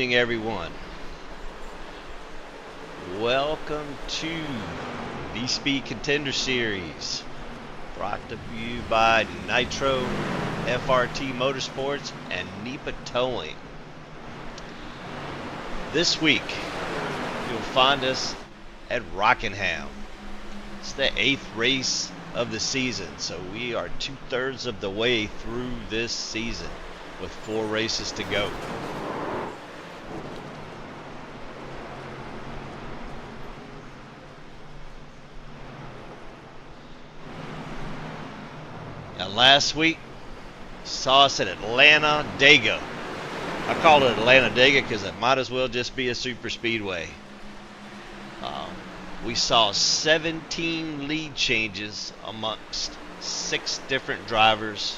evening, everyone. Welcome to the Speed Contender Series, brought to you by Nitro, FRT Motorsports, and NEPA Towing. This week, you'll find us at Rockingham. It's the 8th race of the season, so we are 2/3 of the way through this season with 4 races to go. Now last week, saw us at Atlanta Dega. I call it Atlanta Dega because it might as well just be a super speedway. We saw 17 lead changes amongst 6 different drivers.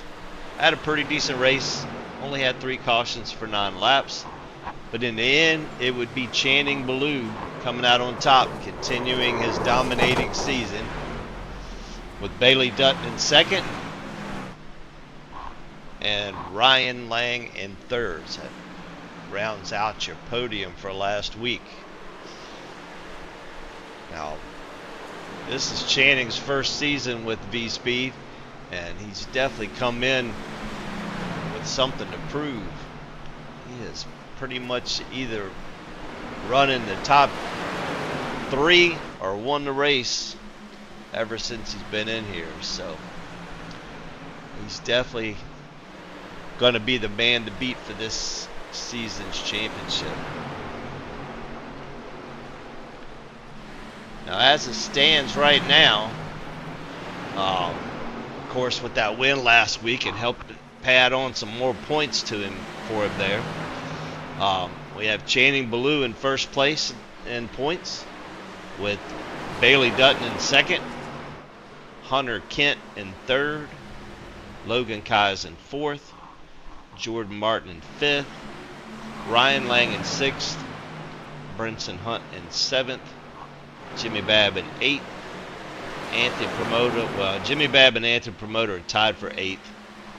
I had a pretty decent race. Only had 3 cautions for 9 laps. But in the end, it would be Channing Ballou coming out on top, continuing his dominating season, with Bailey Dutton in second and Ryan Lang in third. So that rounds out your podium for last week. Now, this is Channing's first season with V-Speed, and he's definitely come in with something to prove. He is pretty much either running the top 3 or won the race ever since he's been in here. So he's definitely going to be the man to beat for this season's championship. Now, as it stands right now, of course, with that win last week, it helped pad on some more points to him for him there. We have Channing Ballou in first place in points, with Bailey Dutton in second, Hunter Kent in third, Logan Keyes in fourth, Jordan Martin in fifth, Ryan Lang in sixth, Brinson Hunt in seventh, Jimmy Babb in 8th, Anthony Promoter, well, Jimmy Babb and Anthony Promoter are tied for 8th,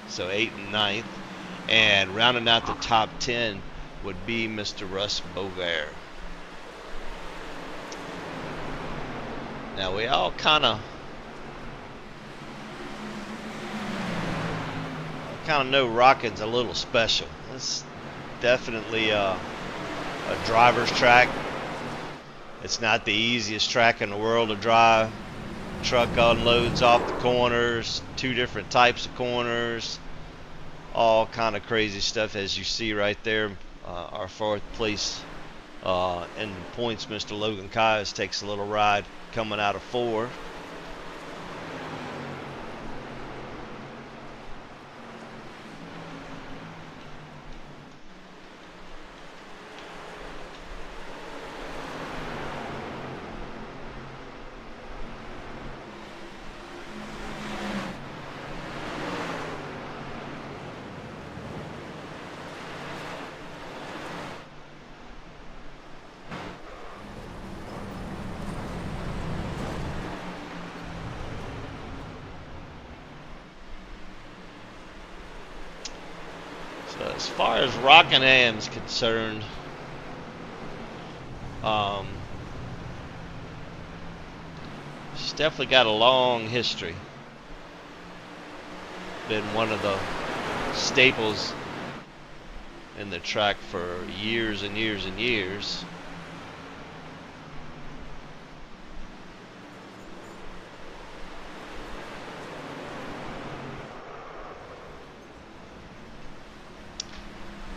so 8th and 9th, and rounding out the top 10 would be Mr. Russ Bovair. Now, we all kind of know Rockin's a little special. It's definitely a driver's track. It's not the easiest track in the world to drive. Truck unloads off the corners, 2 different types of corners, all kind of crazy stuff, as you see right there. Our 4th place in points, Mr. Logan Keyes, takes a little ride coming out of 4. As far as Rockingham's concerned, she's definitely got a long history. Been one of the staples in the track for years and years and years.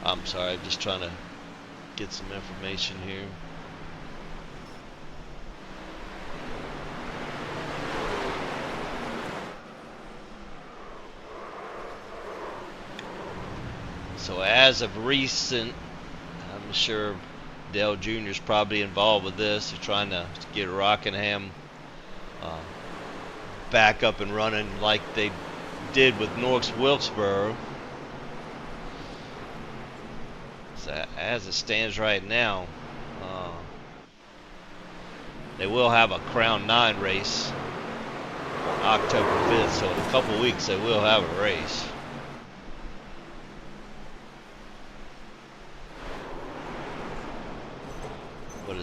I'm sorry, I'm just trying to get some information here. So as of recent, I'm sure Dale Jr. is probably involved with this. They're trying to get Rockingham back up and running like they did with North Wilkesboro. So as it stands right now, they will have a Crown 9 race on October 5th, so in a couple weeks they will have a race.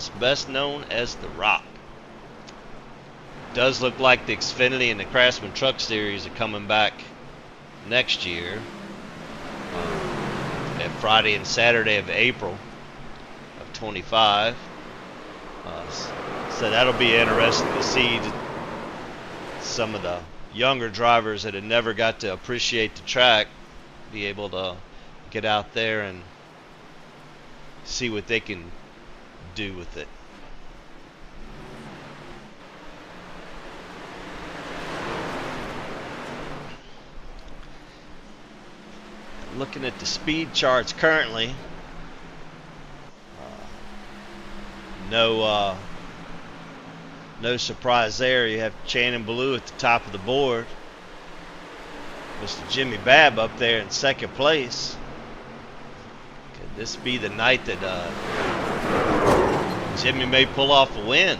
Travis, best known as The Rock. Does look like the Xfinity and the Craftsman Truck Series are coming back next year, at Friday and Saturday of April of 25. So that'll be interesting to see some of the younger drivers that had never got to appreciate the track be able to get out there and see what they can do with it. Looking at the speed charts currently, no surprise there. You have Shannon Ballou at the top of the board. Mr. Jimmy Babb up there in second place. Could this be the night that Jimmy may pull off a win?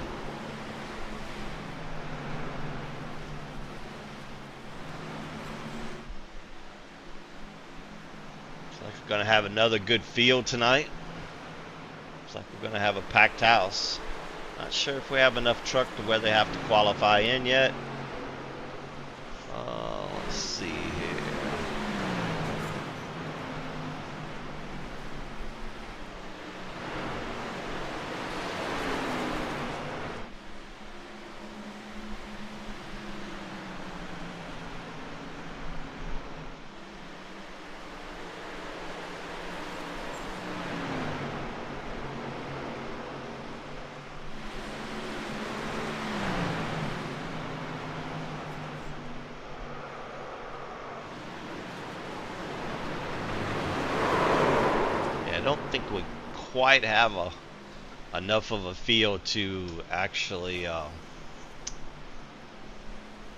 Looks like we're going to have another good field tonight. Looks like we're going to have a packed house. Not sure if we have enough truck to where they have to qualify in yet. Let's see here. I don't think we quite have enough of a field to actually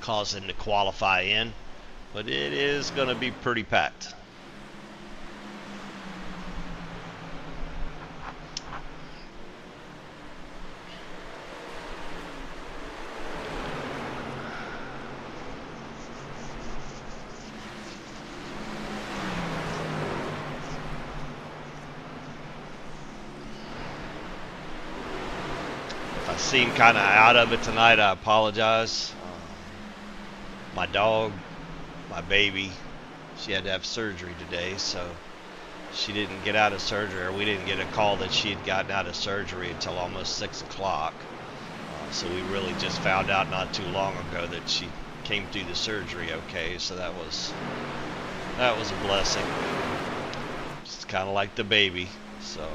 cause them to qualify in, but it is going to be pretty packed. I seem kind of out of it tonight. I apologize. My dog, my baby, she had to have surgery today, so she didn't get out of surgery, or we didn't get a call that she had gotten out of surgery until almost 6 o'clock. So we really just found out not too long ago that she came through the surgery okay, so that was a blessing. Just kind of like the baby, so.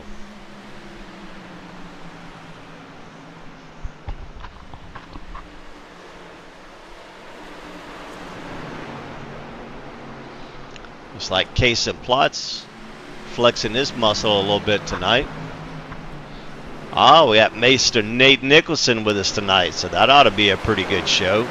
Looks like Case and Plotz flexing his muscle a little bit tonight. We got Maester Nate Nicholson with us tonight, so that ought to be a pretty good show.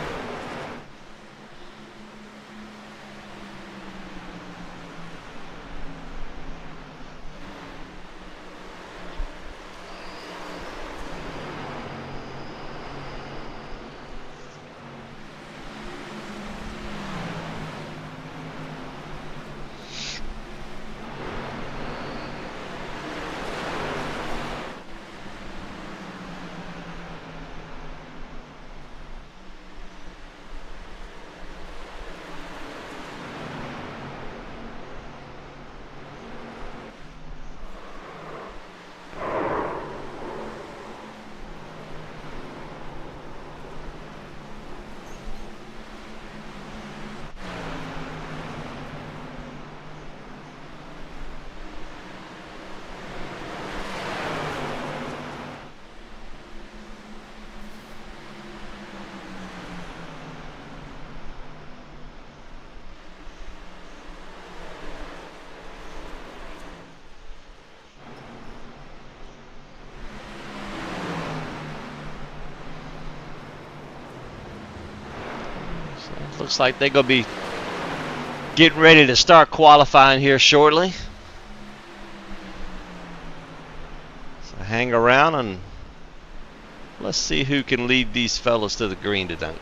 Looks like they're going to be getting ready to start qualifying here shortly. So hang around and let's see who can lead these fellas to the green tonight.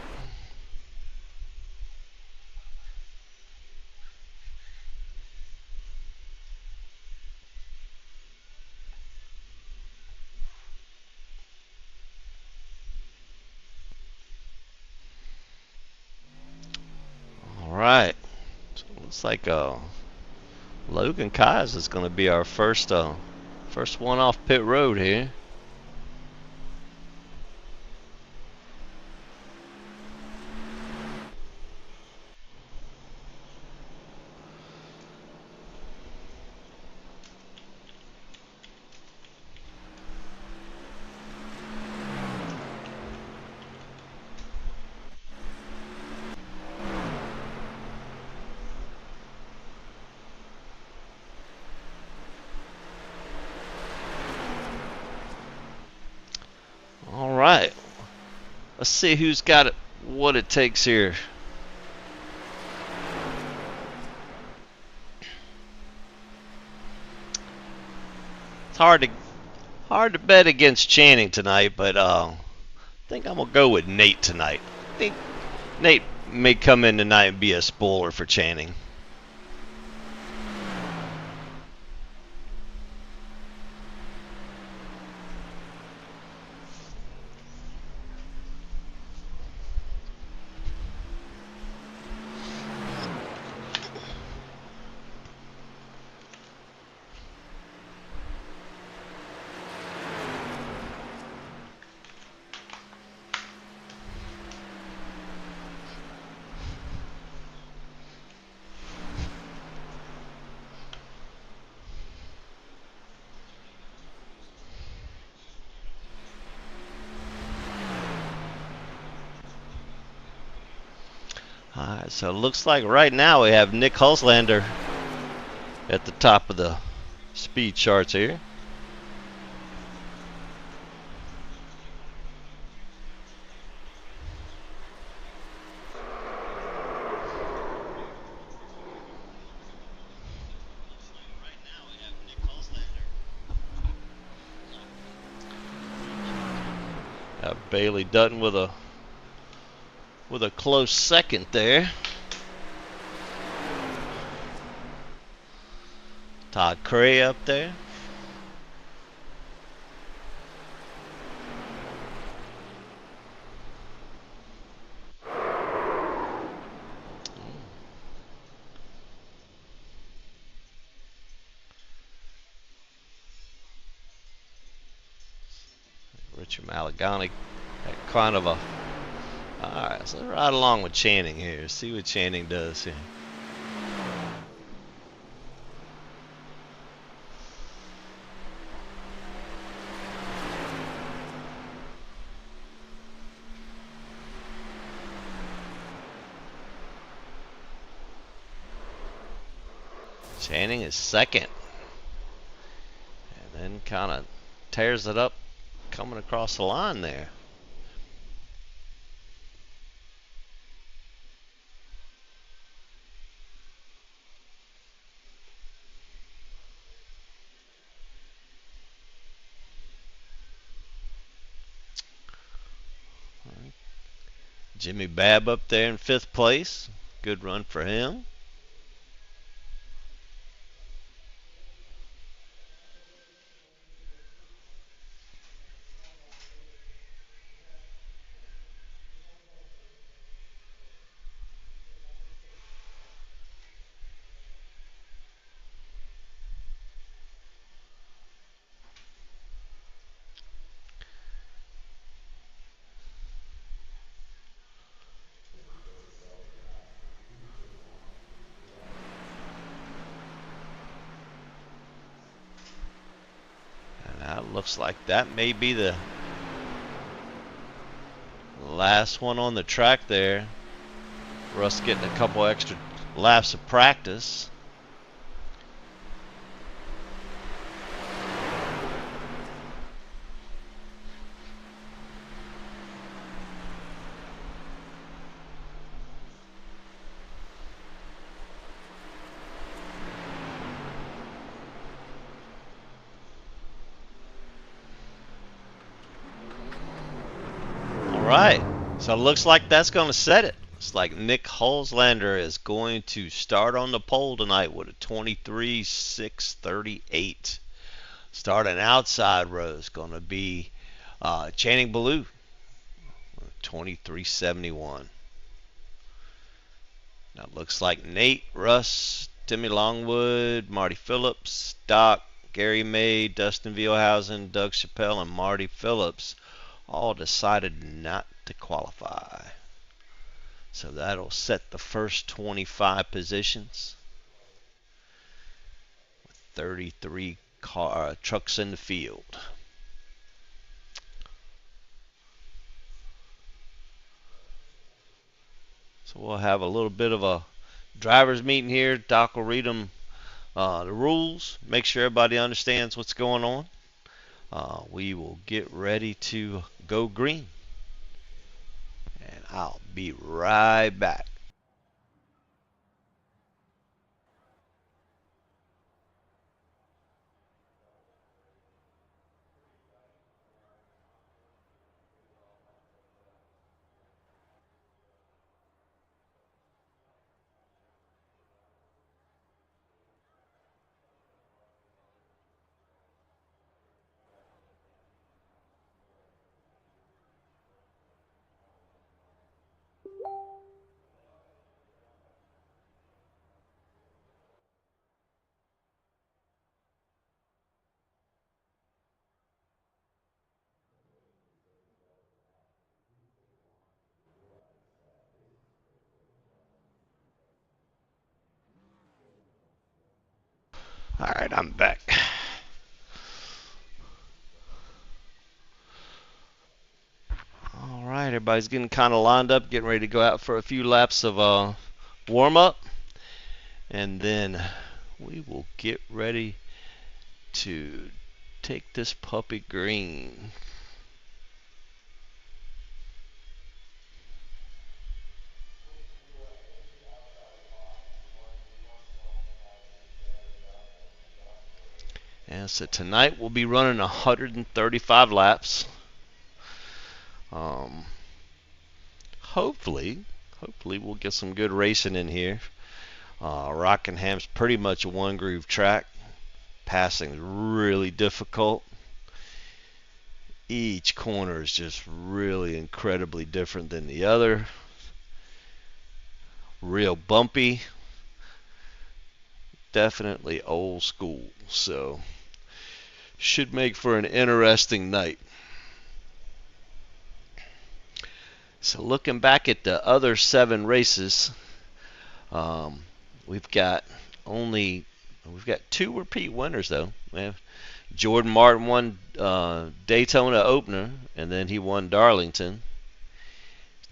Looks like Logan Keyes is going to be our first one off pit road here. All right. Let's see who's got it, what it takes here. It's hard to bet against Channing tonight, but I think I'm gonna go with Nate tonight. I think Nate may come in tonight and be a spoiler for Channing. Alright, so it looks like right now we have Nick Hulslander at the top of the speed charts here. Bailey Dutton with a close second there. Todd Cray up there. Richard Malagani at kind of a... Alright, so right along with Channing here. See what Channing does here. Channing is second. And then kind of tears it up coming across the line there. Jimmy Babb up there in 5th place. Good run for him. That looks like that may be the last one on the track there. Russ getting a couple extra laps of practice. Right, so it looks like that's going to set it. It's like Nick Hulslander is going to start on the pole tonight with a 23.638. Starting outside row is going to be Channing Ballou, 23.71. Now it looks like Nate, Russ, Timmy Longwood, Marty Phillips, Doc, Gary May, Dustin Vielhausen, Doug Chappelle, and Marty Phillips all decided not to qualify. So that'll set the first 25 positions. 33 trucks in the field. So we'll have a little bit of a drivers meeting here. Doc will read them the rules, make sure everybody understands what's going on. We will get ready to go green. And I'll be right back. All right, I'm back. All right, everybody's getting kind of lined up, getting ready to go out for a few laps of warm up, and then we will get ready to take this puppy green. And so tonight we'll be running 135 laps. Hopefully we'll get some good racing in here. Rockingham's pretty much a one groove track. Passing is really difficult. Each corner is just really incredibly different than the other. Real bumpy. Definitely old school. So should make for an interesting night. So looking back at the other 7 races, we've got 2 repeat winners though. Jordan Martin won Daytona opener, and then he won Darlington.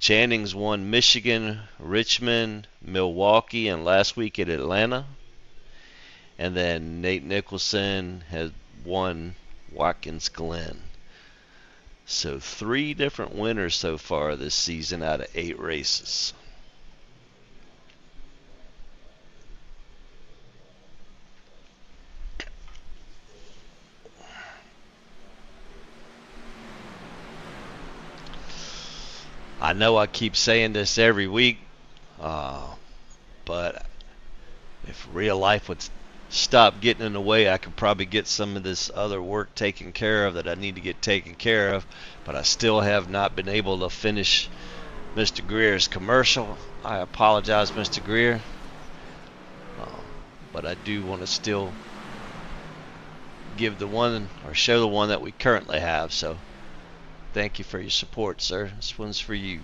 Channings won Michigan, Richmond, Milwaukee, and last week at Atlanta. And then Nate Nicholson has won Watkins Glen. So 3 different winners so far this season out of 8 races. I know I keep saying this every week, but if real life would stop getting in the way, I could probably get some of this other work taken care of that I need to get taken care of, but I still have not been able to finish Mr. Greer's commercial. I apologize, Mr. Greer, but I do want to still give the one, or show the one that we currently have. So thank you for your support, sir. This one's for you.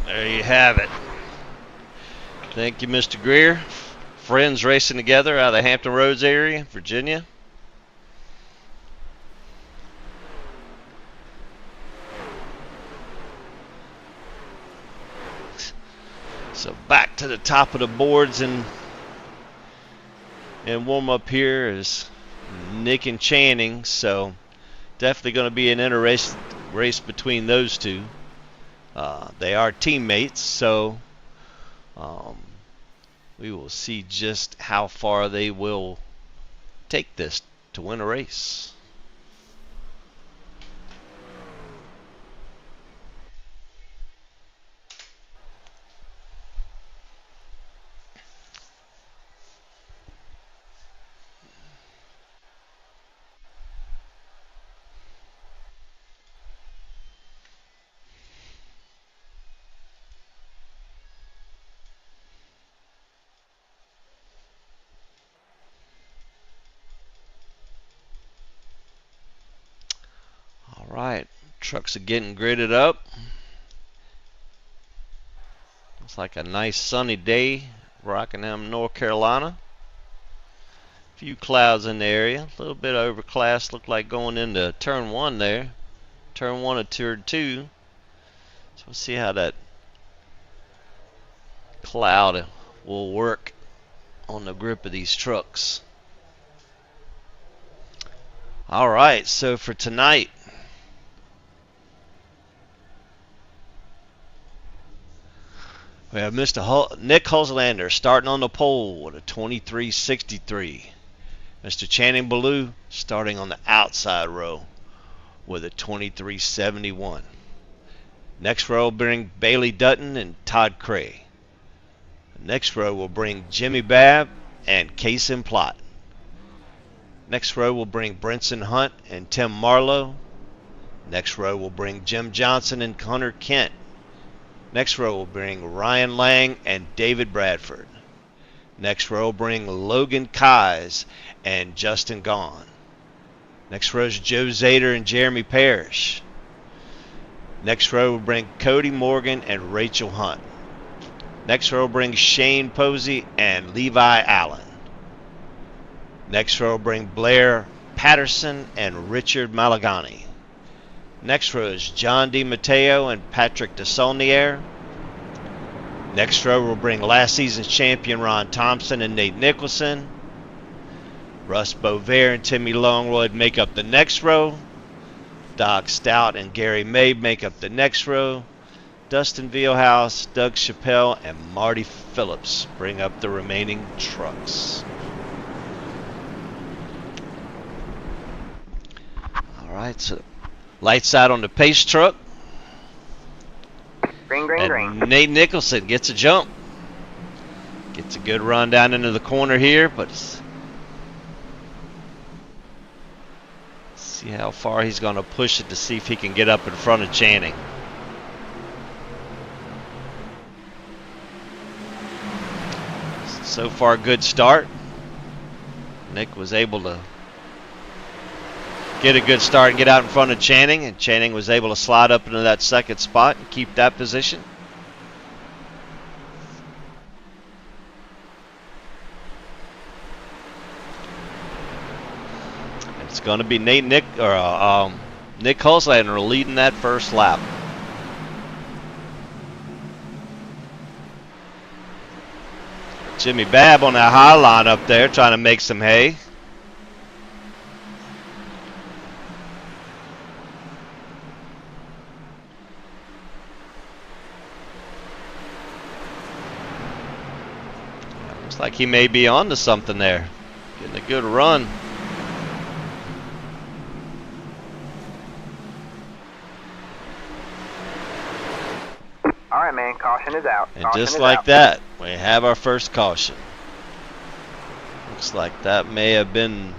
There you have it. Thank you, Mr. Greer. Friends racing together out of the Hampton Roads area, Virginia. So back to the top of the boards and warm up here is Nick and Channing. So definitely going to be an interesting race between those two. They are teammates, so um, we will see just how far they will take this to win a race. All right, trucks are getting gridded up. Looks like a nice sunny day, Rockingham, North Carolina. Few clouds in the area, a little bit overcast. Looked like going into turn one there, turn one and turn two. So we'll see how that cloud will work on the grip of these trucks. All right, so for tonight, we have Mr. Nick Hulslander starting on the pole with a 23.63. Mr. Channing Ballou starting on the outside row with a 23.71. Next row will bring Bailey Dutton and Todd Cray. The next row will bring Jimmy Babb and Kaysen Plott. Next row will bring Brinson Hunt and Tim Marlowe. Next row will bring Jim Johnson and Hunter Kent. Next row will bring Ryan Lang and David Bradford. Next row will bring Logan Keyes and Justin Gaughan. Next row is Joe Zader and Jeremy Parrish. Next row will bring Cody Morgan and Rachel Hunt. Next row will bring Shane Posey and Levi Allen. Next row will bring Blair Patterson and Richard Malagani. Next row is John DiMatteo and Patrick DeSaulnier. Next row will bring last season's champion Ron Thompson and Nate Nicholson. Russ Bovair and Timmy Longroyd make up the next row. Doc Stout and Gary May make up the next row. Dustin Vealhouse, Doug Chappelle, and Marty Phillips bring up the remaining trucks. All right, so lights out on the pace truck. Green, green, and green. Nate Nicholson gets a jump. Gets a good run down into the corner here, but see how far he's going to push it to see if he can get up in front of Channing. So far, good start. Nick was able to get a good start and get out in front of Channing, and Channing was able to slide up into that second spot and keep that position. It's going to be Nick Hulslander leading that first lap. Jimmy Babb on that high line up there trying to make some hay. Looks like he may be on to something there. Getting a good run. All right, man. Caution is out. And Caution just is like out. that, we have our first caution. Looks like that may have been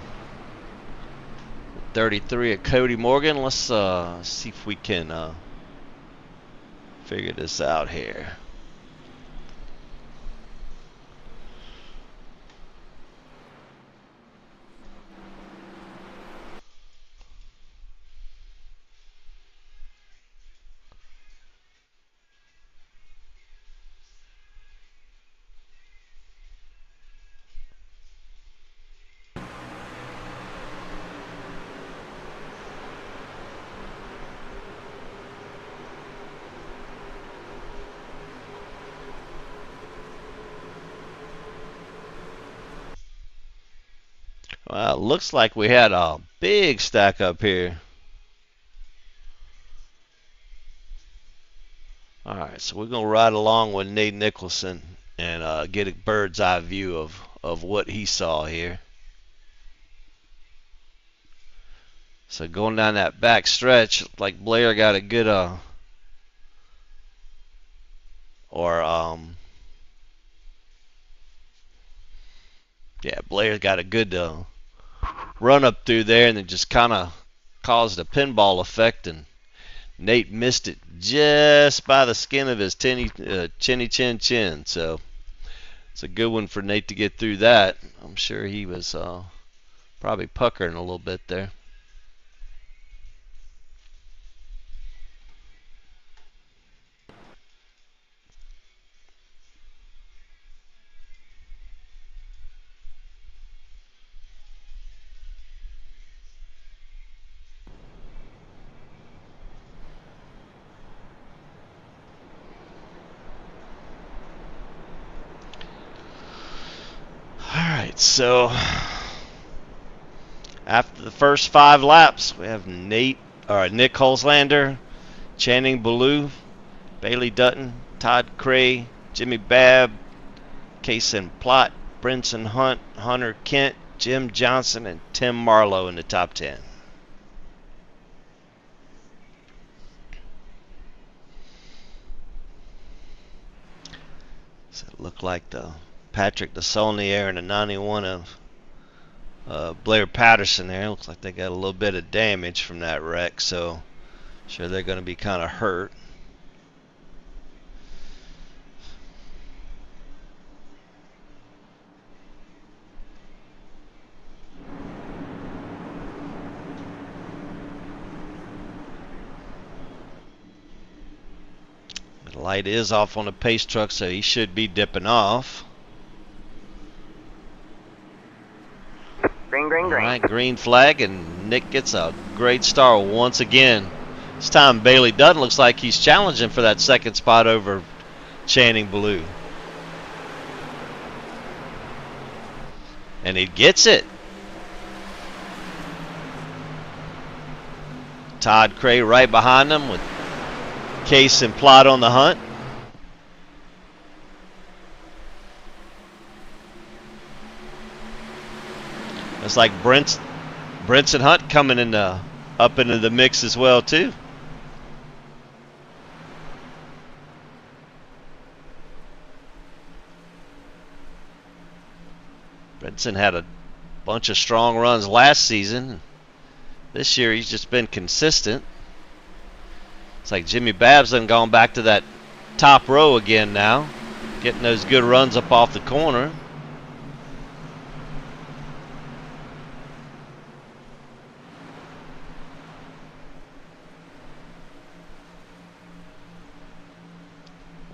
33 of Cody Morgan. Let's see if we can figure this out here. Well, it looks like we had a big stack up here. All right, so we're gonna ride along with Nate Nicholson and get a bird's eye view of what he saw here. So going down that back stretch, like Blair got a good Blair got a good run up through there, and then just kind of caused a pinball effect, and Nate missed it just by the skin of his chinny chin chin. So it's a good one for Nate to get through that. I'm sure he was probably puckering a little bit there. Alright, so after the first 5 laps, we have Nick Holzlander, Channing Ballou, Bailey Dutton, Todd Cray, Jimmy Babb, Kason Plott, Brinson Hunt, Hunter Kent, Jim Johnson, and Tim Marlowe in the top 10. So it looked like the Patrick Desaulnier and the 91 of Blair Patterson there. Looks like they got a little bit of damage from that wreck, so sure they're going to be kind of hurt. The light is off on the pace truck, so he should be dipping off. Green, green, green. All right, green flag, and Nick gets a great start once again. This time Bailey Dutton looks like he's challenging for that second spot over Channing Ballou. And he gets it. Todd Cray right behind him with Case and Plott on the hunt. It's like Brinson Hunt coming in up into the mix as well too. Brinson had a bunch of strong runs last season. This year he's just been consistent. It's like Jimmy Babb's done gone back to that top row again now, getting those good runs up off the corner.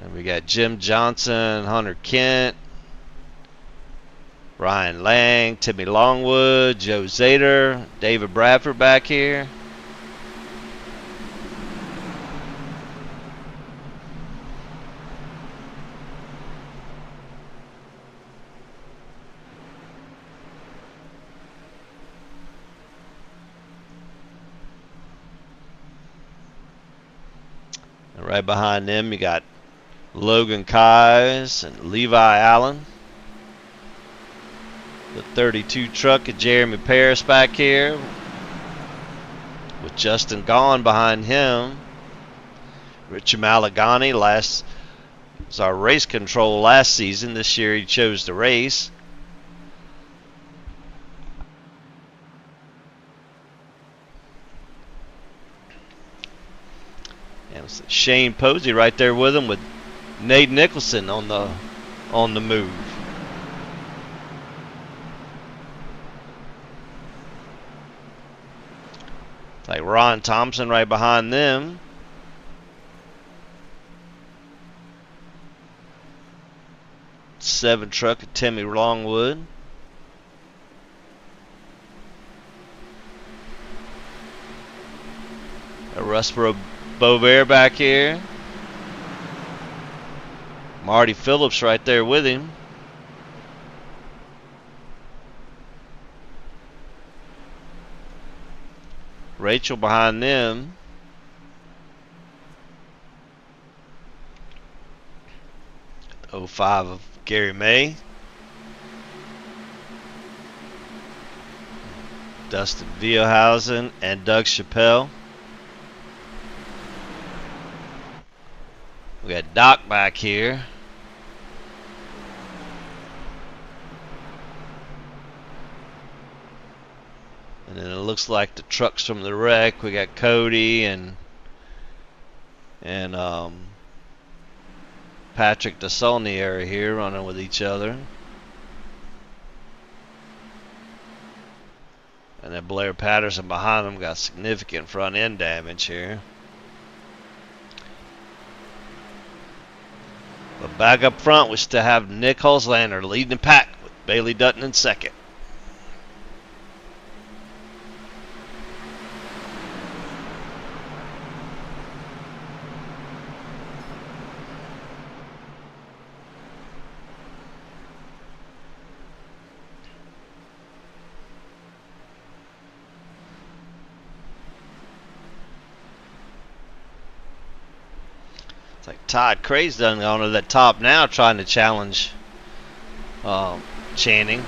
And we got Jim Johnson, Hunter Kent, Ryan Lang, Timmy Longwood, Joe Zader, David Bradford back here. And right behind them, you got Logan Keyes and Levi Allen. The 32 truck of Jeremy Paris back here with Justin Gaughan behind him. Richie Malagani was our race control last season. This year he chose to race. And Shane Posey right there with him with Nate Nicholson on the move. Like Ron Thompson right behind them. Seven truck of Timmy Longwood. A Russboro Beauvais back here. Marty Phillips right there with him. Rachel behind them. 05 of Gary May. Dustin Vielhausen and Doug Chappelle. We got Doc back here. And then it looks like the trucks from the wreck. We got Cody and Patrick DeSaulnier here running with each other. And then Blair Patterson behind them got significant front end damage here. But back up front, we still have Nick Hulslander leading the pack with Bailey Dutton in second. Like Todd Cray's done on to the top now, trying to challenge Channing.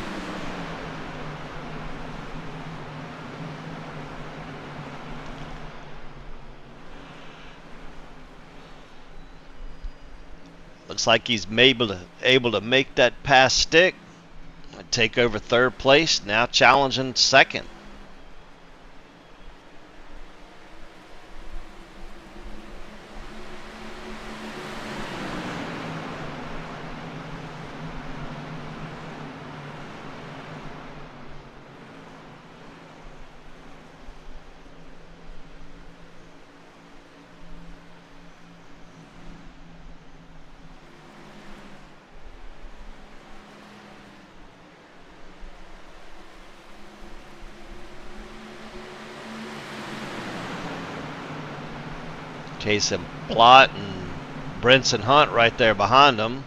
Looks like he's able to make that pass stick and take over third place. Now challenging second. Jason Blott and Brinson Hunt right there behind them.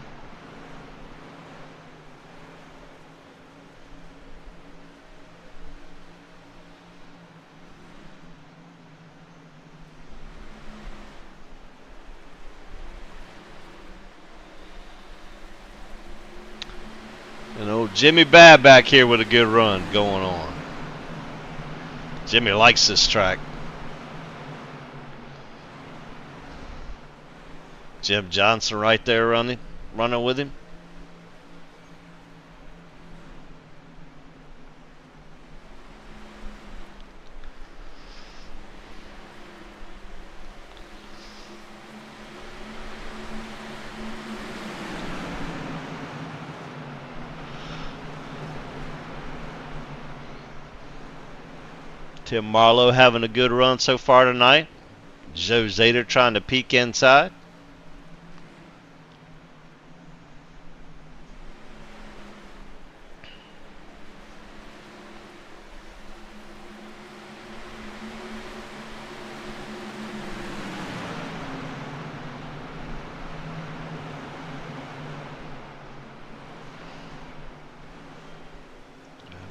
And old Jimmy Babb back here with a good run going on. Jimmy likes this track. Jim Johnson right there running with him. Tim Marlowe having a good run so far tonight. Joe Zader trying to peek inside.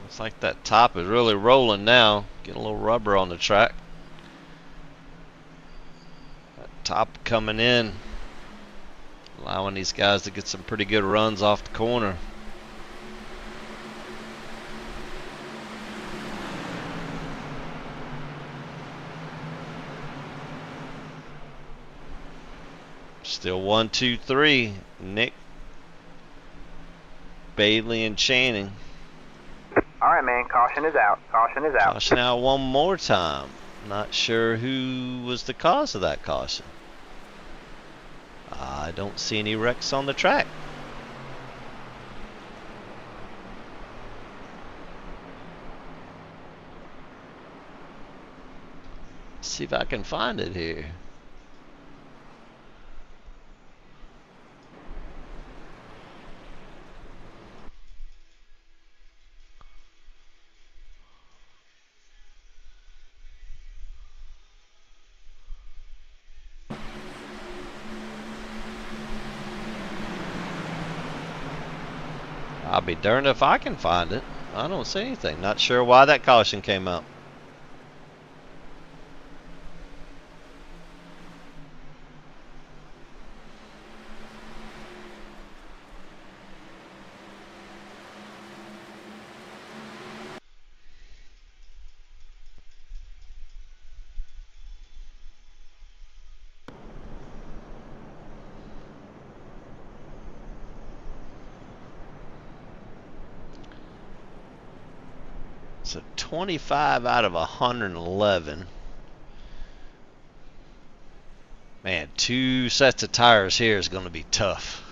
Looks like that top is really rolling now. Getting a little rubber on the track. That top coming in, allowing these guys to get some pretty good runs off the corner. Still 1, 2, 3. Nick, Bailey, and Channing. All right, man. Caution is out. Caution is out. Caution out one more time. Not sure who was the cause of that caution. I don't see any wrecks on the track. Let's see if I can find it here. I'll be darned if I can find it. I don't see anything. Not sure why that caution came out. So 25 out of 111. Man, 2 sets of tires here is going to be tough.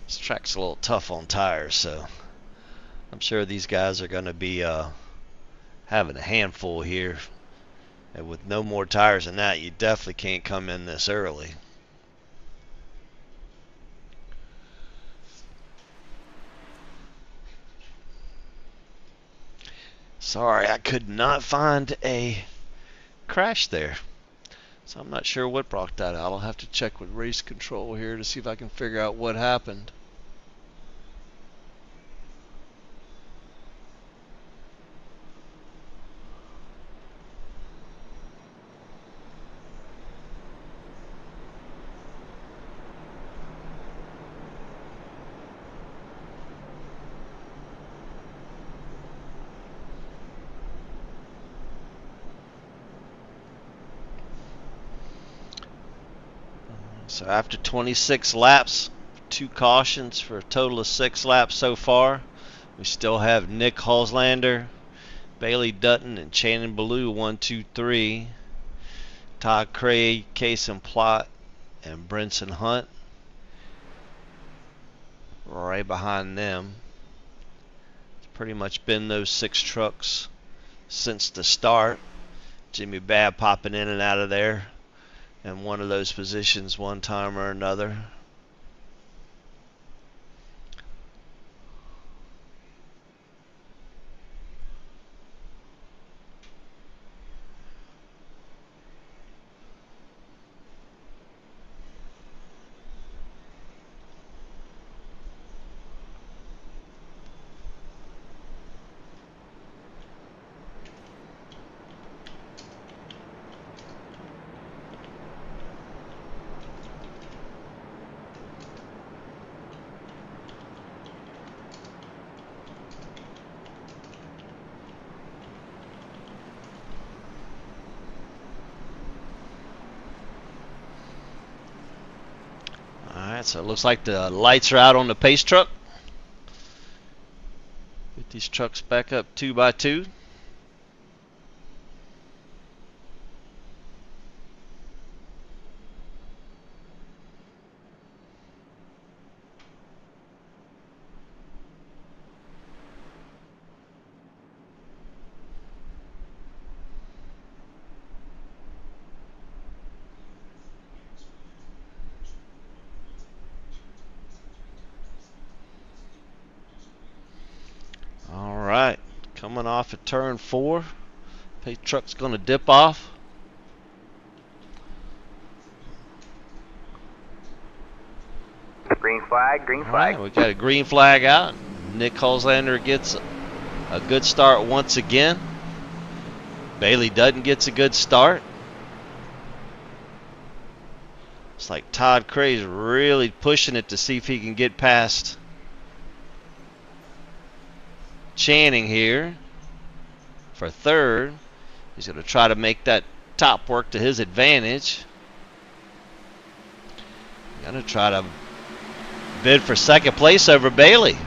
This track's a little tough on tires, so I'm sure these guys are going to be having a handful here. And with no more tires than that, you definitely can't come in this early. Sorry, I could not find a crash there. So I'm not sure what brought that out. I'll have to check with race control here to see if I can figure out what happened. So after 26 laps, 2 cautions for a total of 6 laps so far. We still have Nick Halslander, Bailey Dutton, and Shannon Ballou 1, 2, 3. Todd Craig, Case and Plott, and Brinson Hunt right behind them. It's pretty much been those 6 trucks since the start. Jimmy Babb popping in and out of there in one of those positions one time or another. Alright, so it looks like the lights are out on the pace truck. Get these trucks back up 2 by 2. Alright, coming off at turn 4. Pace truck's going to dip off. Green flag, green flag. Right, we got a green flag out. Nick Halslander gets a good start once again. Bailey Dutton gets a good start. It's like Todd Craig's really pushing it to see if he can get past Channing here for third. He's going to try to make that top work to his advantage. Going to try to bid for second place over Bailey.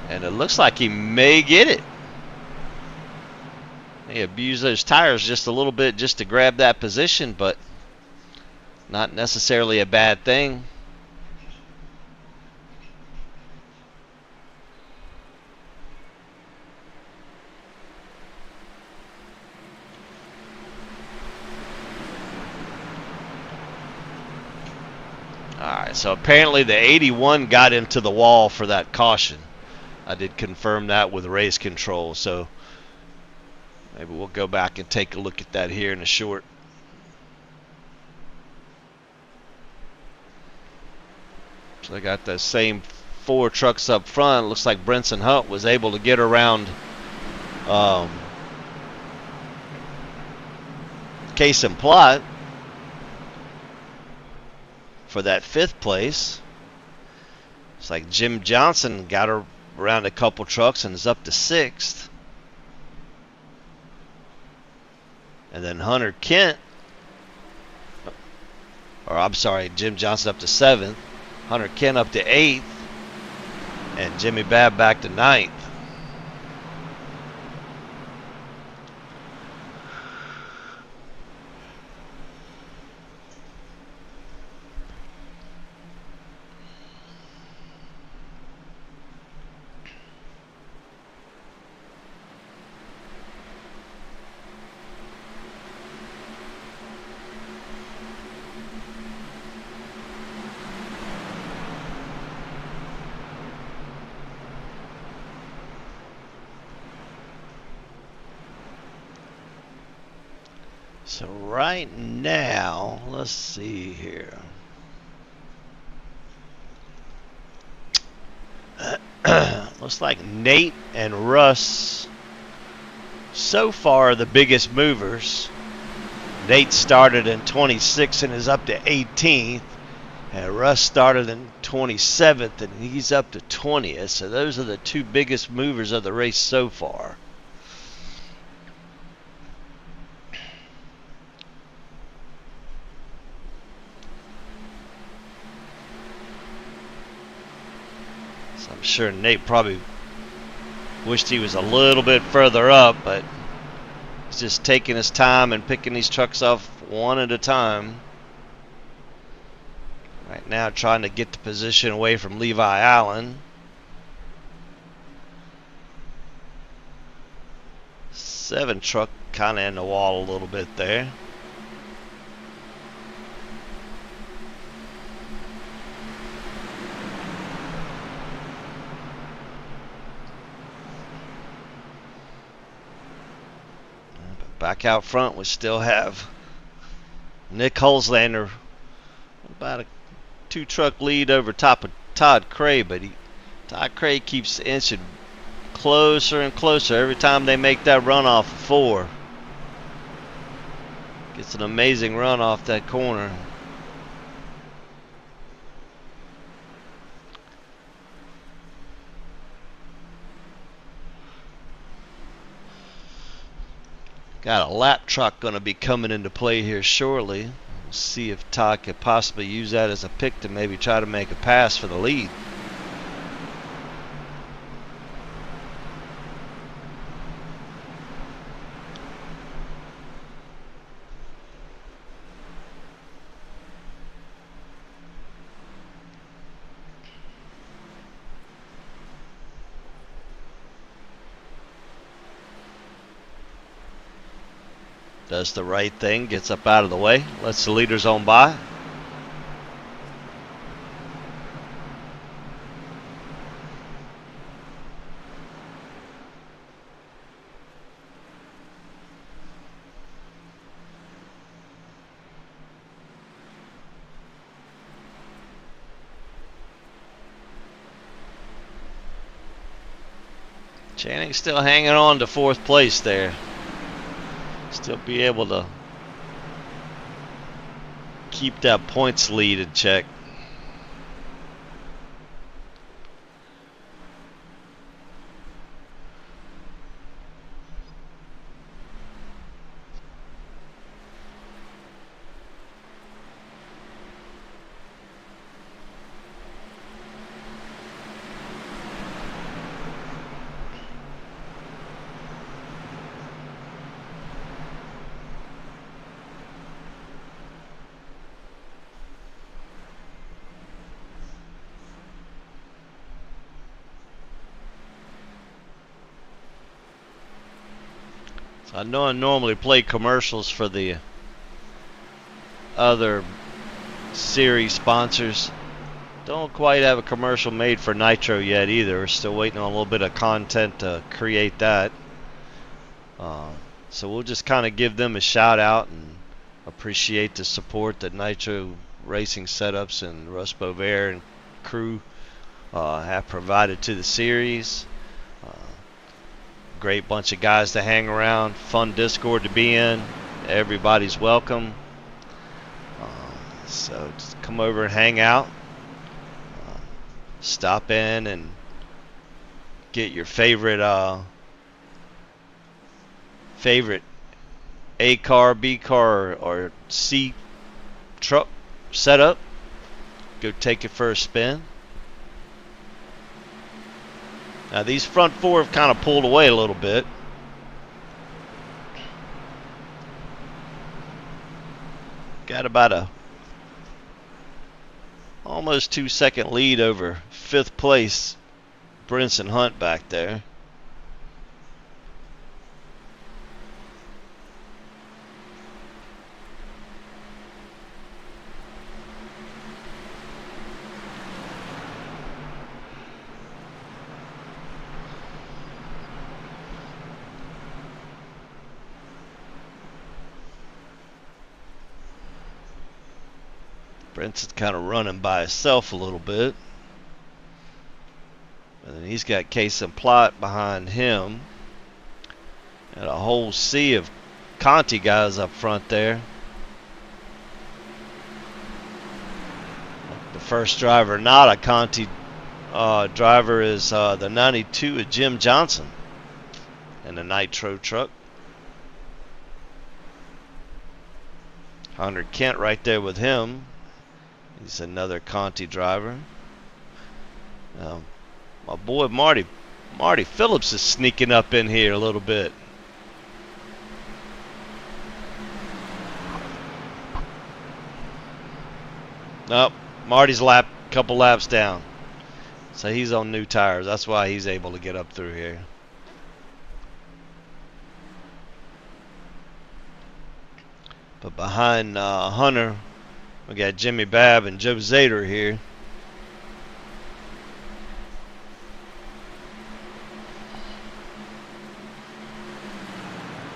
And it looks like he may get it. He abused those tires just a little bit just to grab that position, but not necessarily a bad thing. Alright, so apparently the 81 got into the wall for that caution. I did confirm that with race control, so maybe we'll go back and take a look at that here in a short. So they got the same 4 trucks up front. Looks like Brinson Hunt was able to get around Case and Plott for that 5th place. It's like Jim Johnson got around a couple trucks and is up to 6th. And then Hunter Kent, or I'm sorry, Jim Johnson up to 7th. Hunter Kent up to 8th. And Jimmy Babb back to 9th. So right now, let's see here. Looks like Nate and Russ so far are the biggest movers. Nate started in 26th and is up to 18th. And Russ started in 27th and he's up to 20th. So those are the two biggest movers of the race so far. So I'm sure Nate probably wished he was a little bit further up, but he's just taking his time and picking these trucks off one at a time. Right now trying to get the position away from Levi Allen. 7 truck kind of in the wall a little bit there. Back out front, we still have Nick Holzlander, about a 2-truck lead over top of Todd Cray, but Todd Cray keeps inching closer and closer every time they make that run off of 4. Gets an amazing run off that corner. Got a lap truck going to be coming into play here shortly. We'll see if Todd could possibly use that as a pick to maybe try to make a pass for the lead. Does the right thing, gets up out of the way, lets the leaders on by. Channing's still hanging on to 4th place there. Still be able to keep that points lead in check. I know I normally play commercials for the other series sponsors. Don't quite have a commercial made for Nitro yet either. We're still waiting on a little bit of content to create that. So we'll just kind of give them a shout out and appreciate the support that Nitro Racing Setups and Russ Bovair and crew have provided to the series. Great bunch of guys to hang around, fun Discord to be in. Everybody's welcome. So just come over and hang out. Stop in and get your favorite A car, B car, or C truck set up. Go take it for a spin. Now these front 4 have kind of pulled away a little bit. Got about a almost 2-second lead over 5th place Brinson Hunt back there. Brenson's kind of running by himself a little bit. And then he's got Case and Plot behind him. And a whole sea of Conti guys up front there. The first driver not a Conti driver is the 92 of Jim Johnson in the Nitro truck. Hunter Kent right there with him. He's another Conti driver. My boy Marty Phillips is sneaking up in here a little bit. Nope, Marty's couple laps down. So he's on new tires. That's why he's able to get up through here. But behind Hunter, we got Jimmy Babb and Joe Zader here.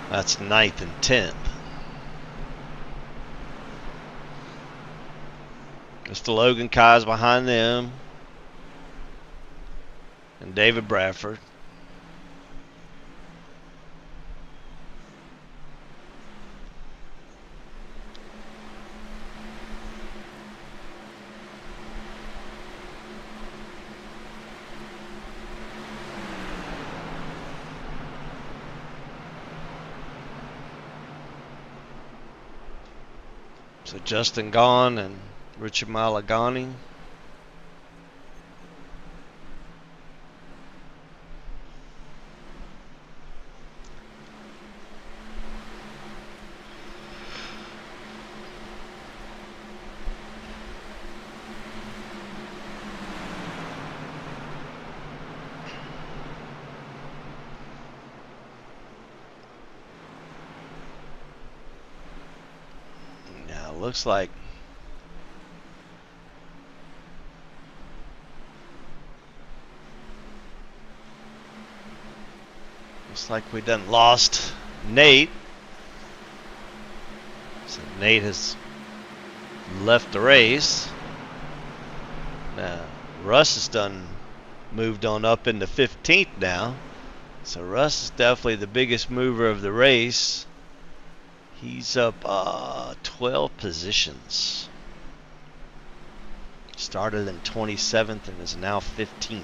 That's 9th and 10th. Mr. Logan Kai's behind them. And David Bradford. So Justin Gahn and Richard Malagani. Now, looks like we done lost Nate. So Nate has left the race. Now Russ has moved on up into 15th now. So Russ is definitely the biggest mover of the race. He's up 12 positions. Started in 27th and is now 15th.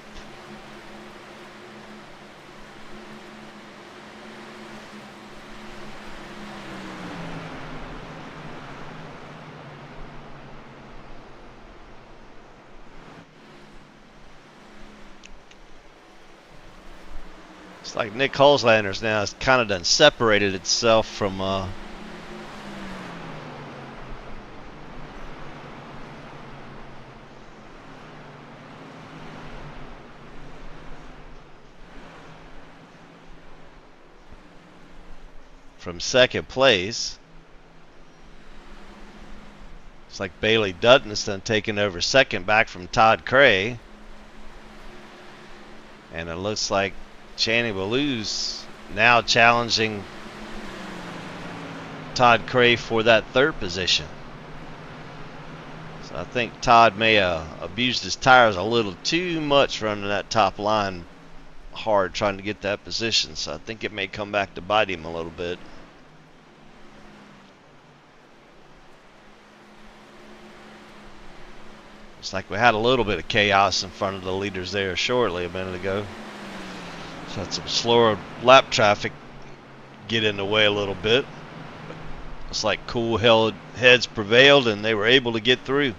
It's like Nick Holzlander's now has kind of done separated itself from second place. It's like Bailey Dutton's done taken over second back from Todd Cray. And it looks like Channing Ballew's now challenging Todd Cray for that third position. So I think Todd may have abused his tires a little too much running that top line hard trying to get that position. So I think it may come back to bite him a little bit. It's like we had a little bit of chaos in front of the leaders there shortly a minute ago. So had some slower lap traffic get in the way a little bit. It's like cool heads prevailed and they were able to get through.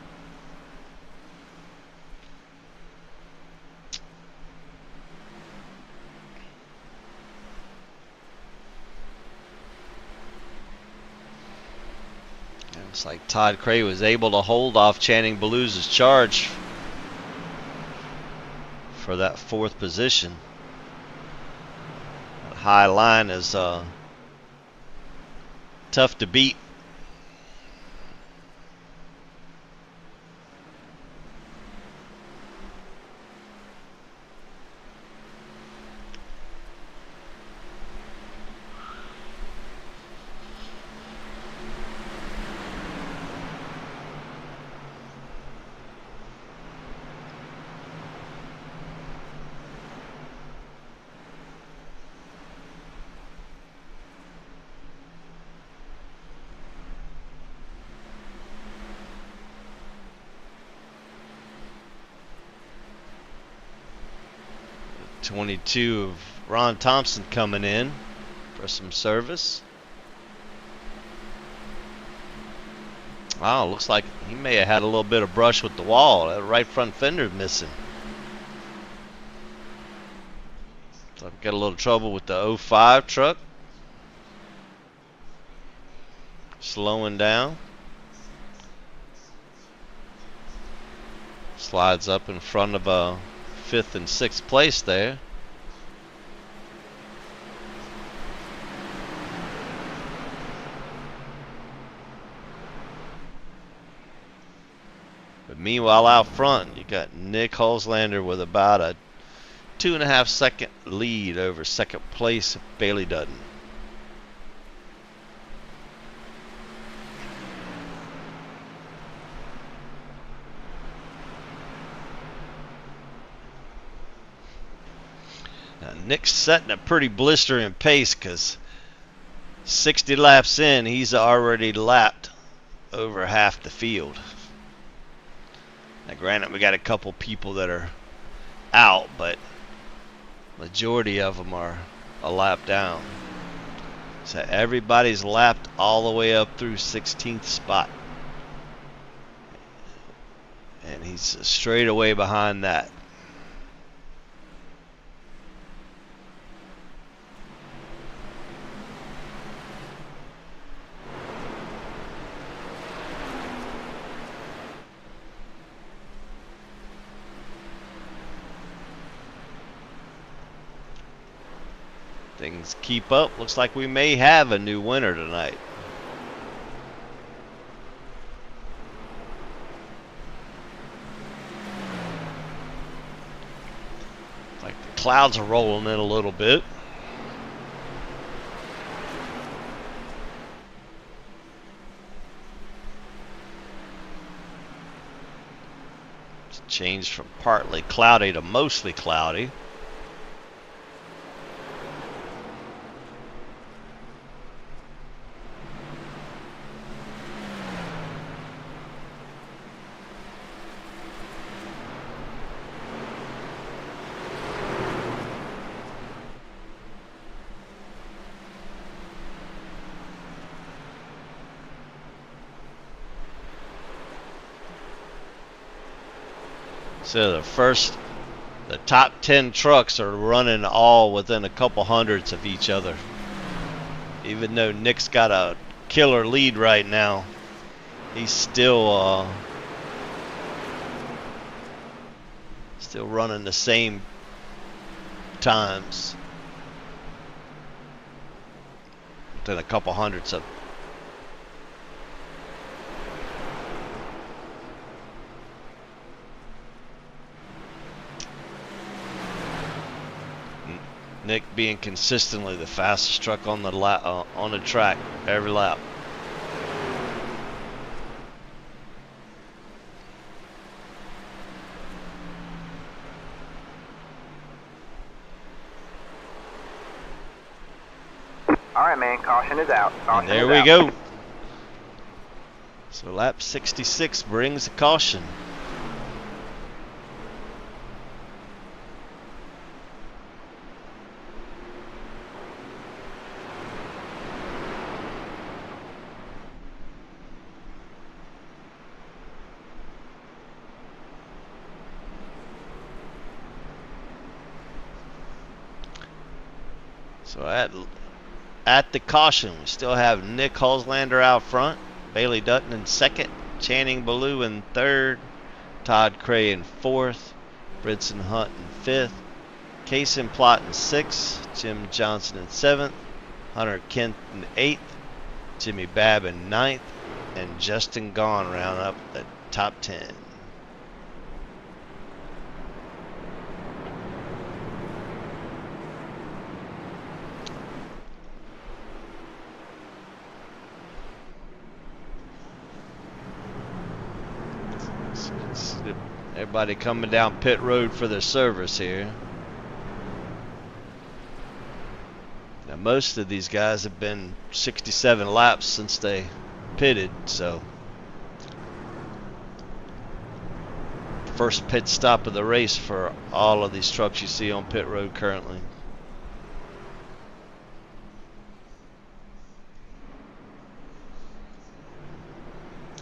And it's like Todd Cray was able to hold off Channing Ballew's charge for that fourth position. That high line is tough to beat. 22 of Ron Thompson coming in for some service. Wow, looks like he may have had a little bit of brush with the wall. That right front fender missing. So I've got a little trouble with the 05 truck. Slowing down. Slides up in front of a 5th and 6th place there. But meanwhile, out front, you got Nick Holzlander with about a 2.5 second lead over 2nd place Bailey Dutton. Now, Nick's setting a pretty blistering pace because 60 laps in, he's already lapped over half the field. Now, granted, we got a couple people that are out, but majority of them are a lap down. So everybody's lapped all the way up through 16th spot. And he's straight away behind that. Things keep up. Looks like we may have a new winner tonight. Like the clouds are rolling in a little bit. It's changed from partly cloudy to mostly cloudy. So the top 10 trucks are running all within a couple hundredths of each other. Even though Nick's got a killer lead right now, he's still running the same times. Within a couple hundredths of. Nick being consistently the fastest truck on the track every lap. All right, man. Caution is out. And there we go. So lap 66 brings a caution. So at the caution, we still have Nick Holzlander out front, Bailey Dutton in 2nd, Channing Ballou in 3rd, Todd Cray in 4th, Bridson Hunt in 5th, Kaysen Plott in 6th, Jim Johnson in 7th, Hunter Kent in 8th, Jimmy Babb in 9th, and Justin Gaughan round up the top 10. Everybody coming down pit road for their service here. Now most of these guys have been 67 laps since they pitted, so First pit stop of the race for all of these trucks you see on pit road currently.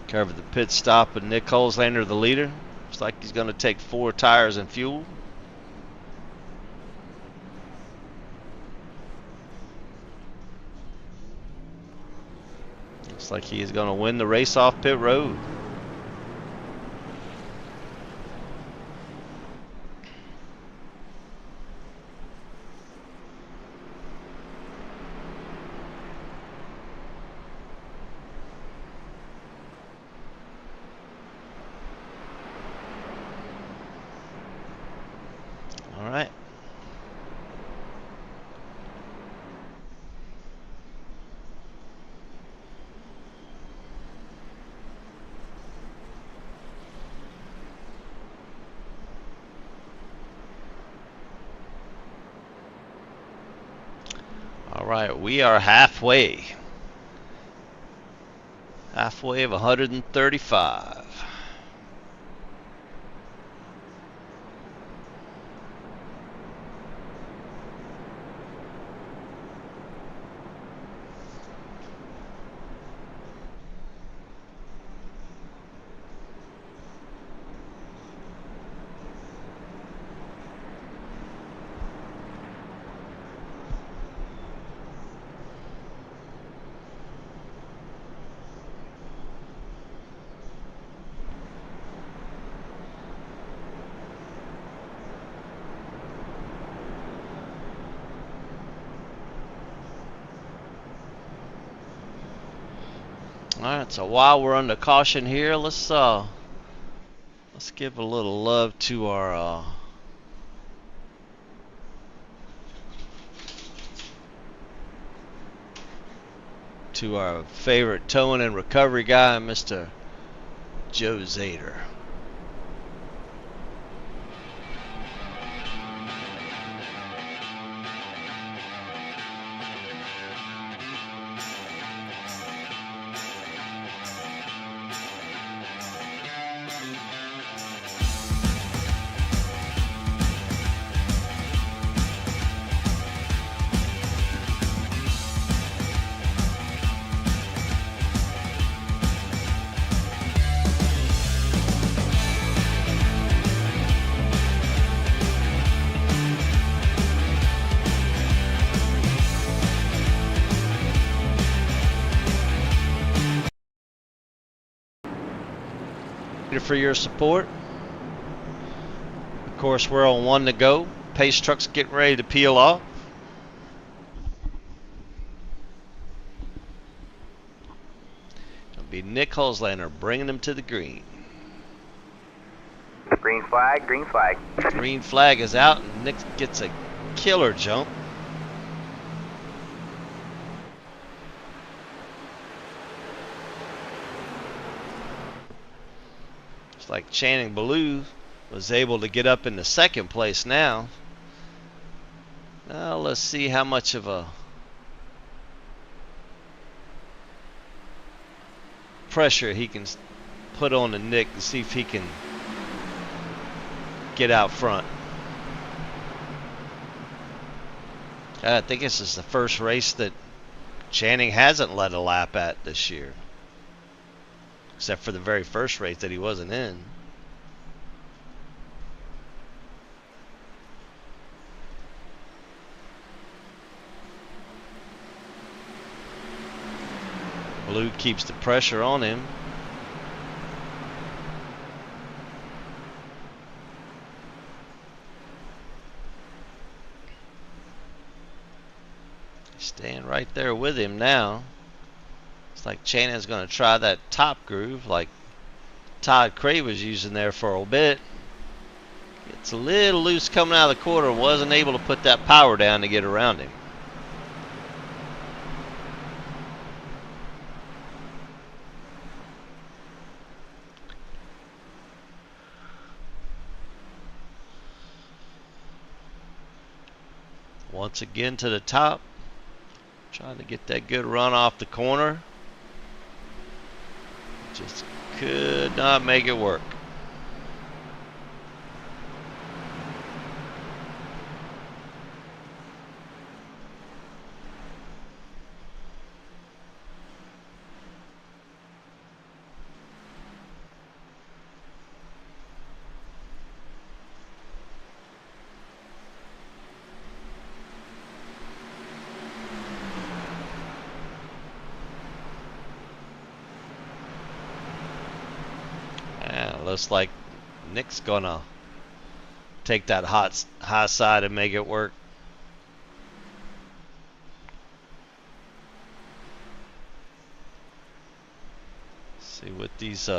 Cover the pit stop with Nick Holzlander, the leader. Looks like he's going to take 4 tires and fuel. Looks like he is going to win the race off pit road. All right. All right, we are halfway. Halfway of 135. Alright, so while we're under caution here, let's give a little love to our favorite towing and recovery guy, Mr. Joe Zader. For your support. Of course, we're on 1 to go. Pace truck's getting ready to peel off. It'll be Nick Holzlander bringing them to the green. Green flag, green flag. Green flag is out, and Nick gets a killer jump. Like Channing Ballou was able to get up into 2nd place now. Now let's see how much of a pressure he can put on to Nick to see if he can get out front. I think this is the first race that Channing hasn't led a lap at this year. Except for the very first race that he wasn't in. Blue keeps the pressure on him. Staying right there with him now. It's like Channing's going to try that top groove like Todd Cray was using there for a bit. Gets a little loose coming out of the quarter. Wasn't able to put that power down to get around him. Once again to the top. Trying to get that good run off the corner. Just could not make it work. looks like Nick's gonna take that high side and make it work. See what these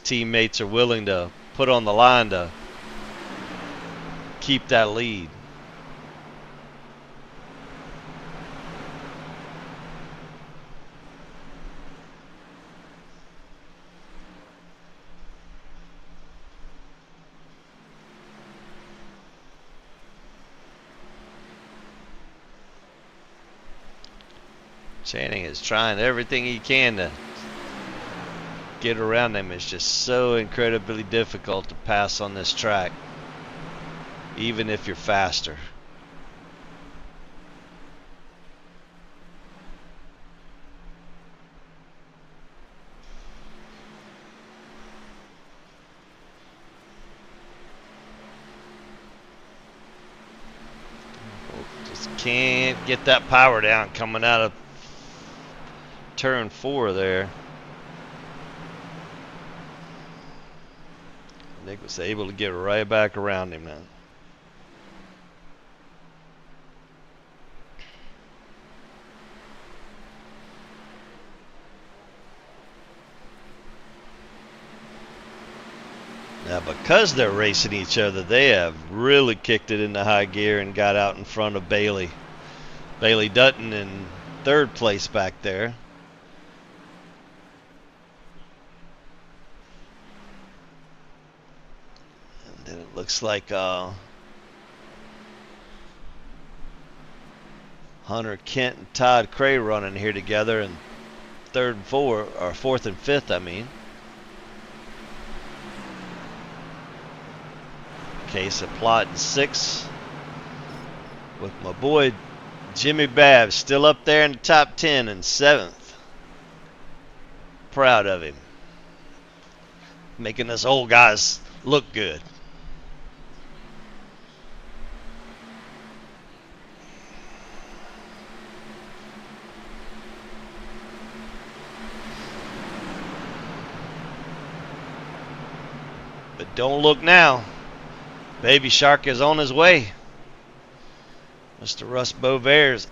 teammates are willing to put on the line to keep that lead. Channing is trying everything he can to get around them. It's just so incredibly difficult to pass on this track, even if you're faster. Just can't get that power down coming out of turn 4 there. Nick was able to get right back around him now. Now, because they're racing each other, they have really kicked it into high gear and got out in front of Bailey. Bailey Dutton in 3rd place back there. And then it looks like Hunter Kent and Todd Cray running here together in 3rd and 4th, or 4th and 5th, I mean. Case of plot in 6th, with my boy Jimmy Babb still up there in the top 10 in 7th. Proud of him, making us old guys look good. But don't look now. Baby Shark is on his way. Mr. Russ Beauvair's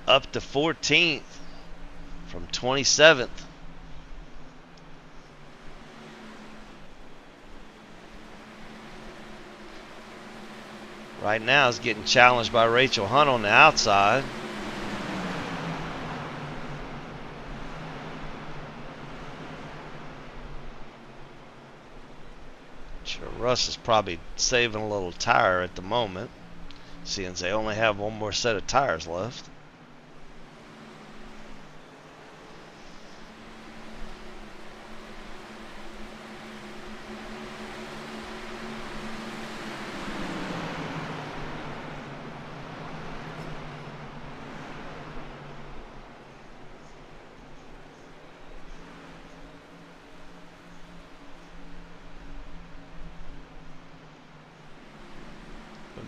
up to 14th from 27th. Right now is getting challenged by Rachel Hunt on the outside. Sure, Russ is probably saving a little tire at the moment, seeing they only have one more set of tires left.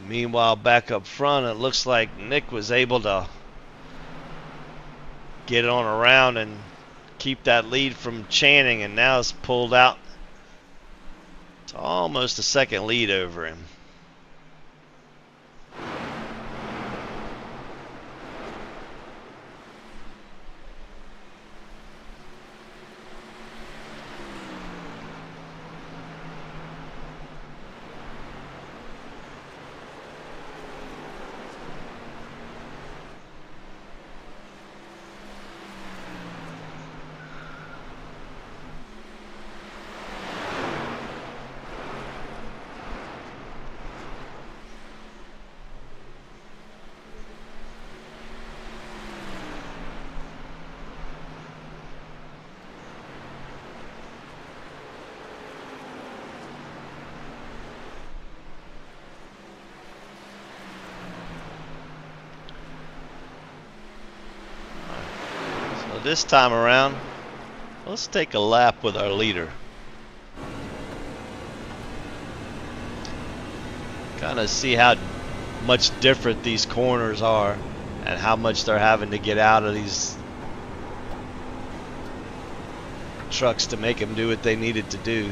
Meanwhile, back up front, it looks like Nick was able to get on around and keep that lead from Channing, and now it's pulled out to almost a second lead over him. This time around, let's take a lap with our leader. Kind of see how much different these corners are and how much they're having to get out of these trucks to make them do what they needed to do.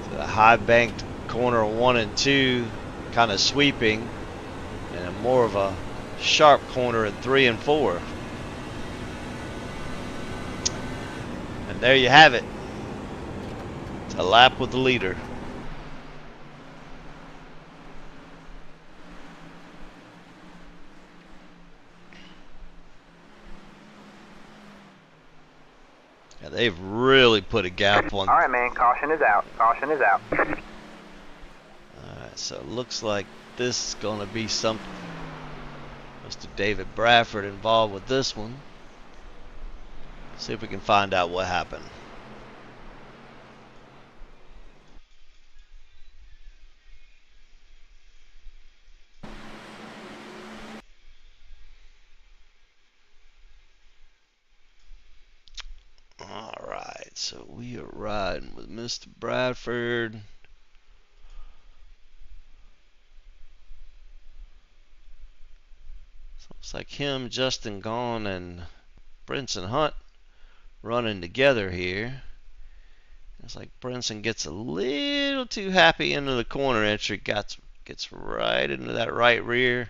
So the high banked corner 1 and 2 kind of sweeping, and a more of a sharp corner in 3 and 4. And there you have it. It's a lap with the leader. Yeah, they've really put a gap on. All right, man. Caution is out. Caution is out. Alright, so it looks like this is going to be something. Mr. David Bradford involved with this one. See if we can find out what happened. Alright, so we are riding with Mr. Bradford. So it's like him, Justin Gaughan, and Brinson Hunt running together here. It's like Brinson gets a little too happy into the corner entry, gets right into that right rear.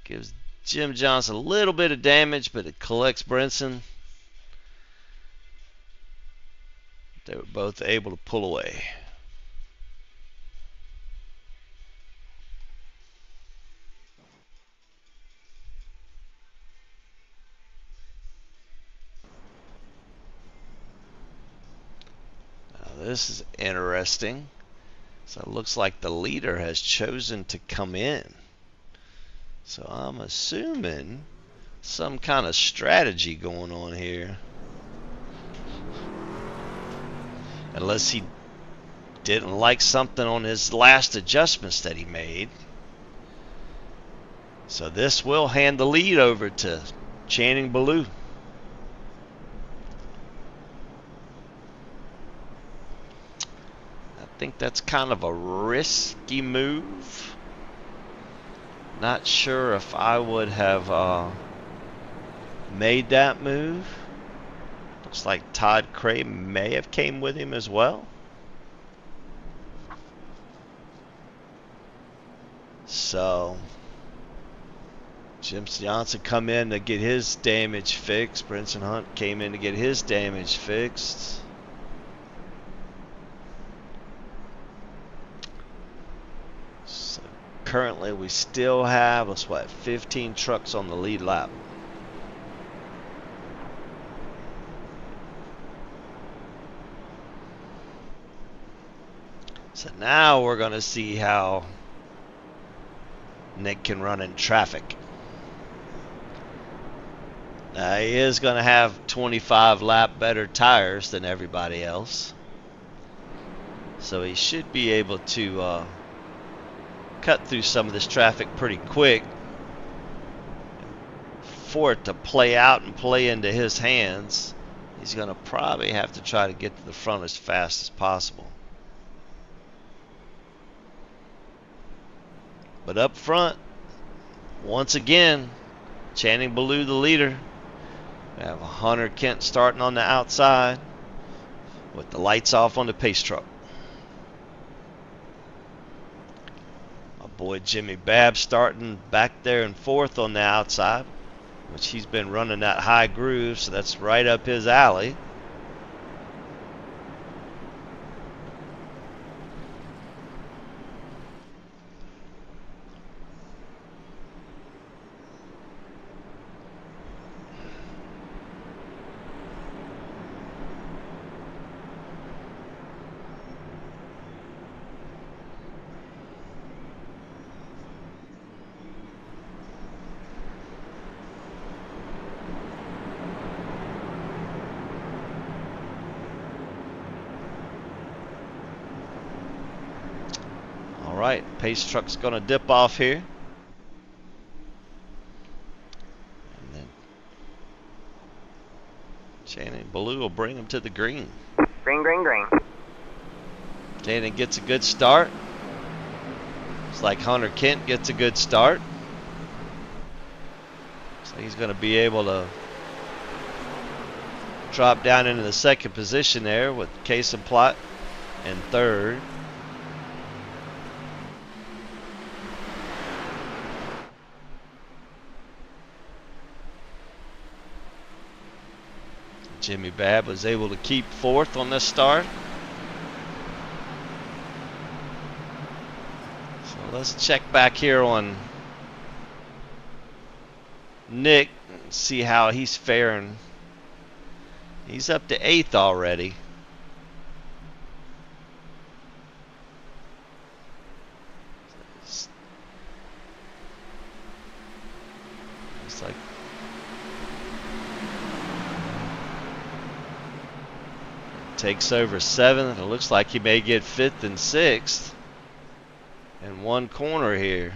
Gives Jim Johnson a little bit of damage, but it collects Brinson. They were both able to pull away. Now this is interesting. So it looks like the leader has chosen to come in. So I'm assuming some kind of strategy going on here. Unless he didn't like something on his last adjustments that he made. So this will hand the lead over to Channing Ballou. I think that's kind of a risky move. Not sure if I would have made that move. Looks like Todd Cray may have came with him as well. So Jim Johnson come in to get his damage fixed. Brinson Hunt came in to get his damage fixed. So currently we still have, 15 trucks on the lead lap. So now we're going to see how Nick can run in traffic. He is going to have 25 lap better tires than everybody else. So he should be able to cut through some of this traffic pretty quick. For it to play out and play into his hands, he's going to probably have to try to get to the front as fast as possible. But up front, once again, Channing Ballou the leader. We have Hunter Kent starting on the outside with the lights off on the pace truck. My boy Jimmy Babb starting back there in 4th on the outside, which he's been running that high groove, so that's right up his alley. Alright, pace truck's going to dip off here. And then Channing Ballou will bring him to the green. Green, green, green. Channing gets a good start. It's like Hunter Kent gets a good start. So he's going to be able to drop down into the second position there with Case and Plot in third. Jimmy Babb was able to keep fourth on this start. So let's check back here on Nick and see how he's faring. He's up to 8th already. It's like takes over 7th. It looks like he may get 5th and 6th in one corner here.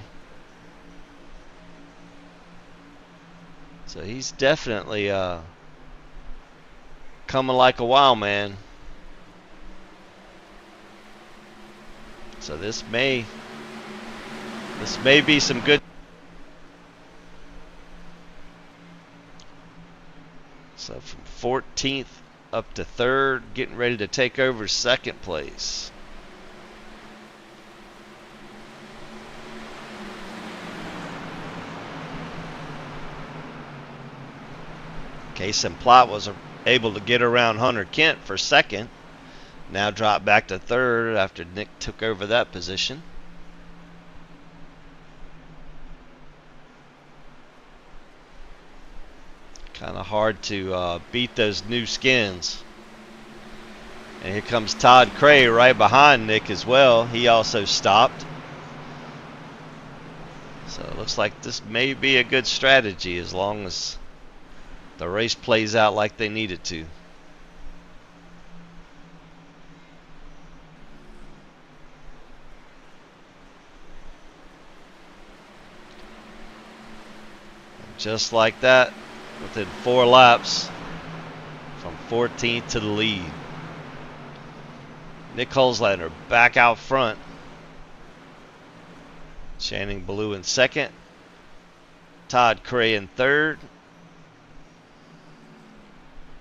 So he's definitely coming like a wild man. So this may be some good. So from 14th up to 3rd, getting ready to take over 2nd place. Case and Plot was able to get around Hunter Kent for 2nd. Now dropped back to 3rd after Nick took over that position. Kind of hard to beat those new skins. And here comes Todd Cray right behind Nick as well. He also stopped. So it looks like this may be a good strategy as long as the race plays out like they need it to. And just like that, within 4 laps, from 14th to the lead. Nick Holzlander back out front. Channing Ballou in 2nd. Todd Cray in 3rd.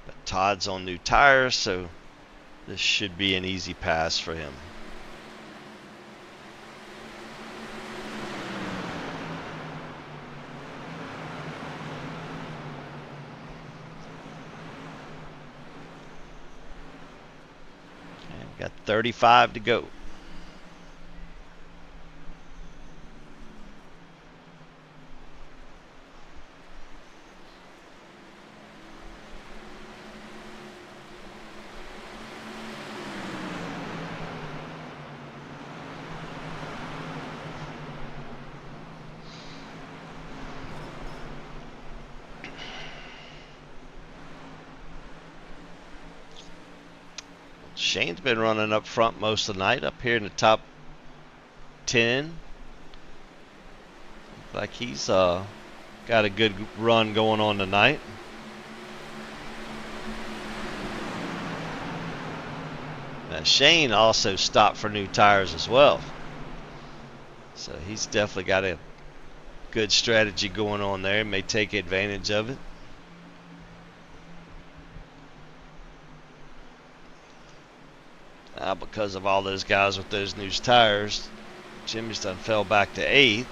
But Todd's on new tires, so this should be an easy pass for him. Got 35 to go. Shane's been running up front most of the night, up here in the top 10. Like he's got a good run going on tonight. Now Shane also stopped for new tires as well. So he's definitely got a good strategy going on there. May take advantage of it. Because of all those guys with those new tires, Jimmy's done fell back to 8th.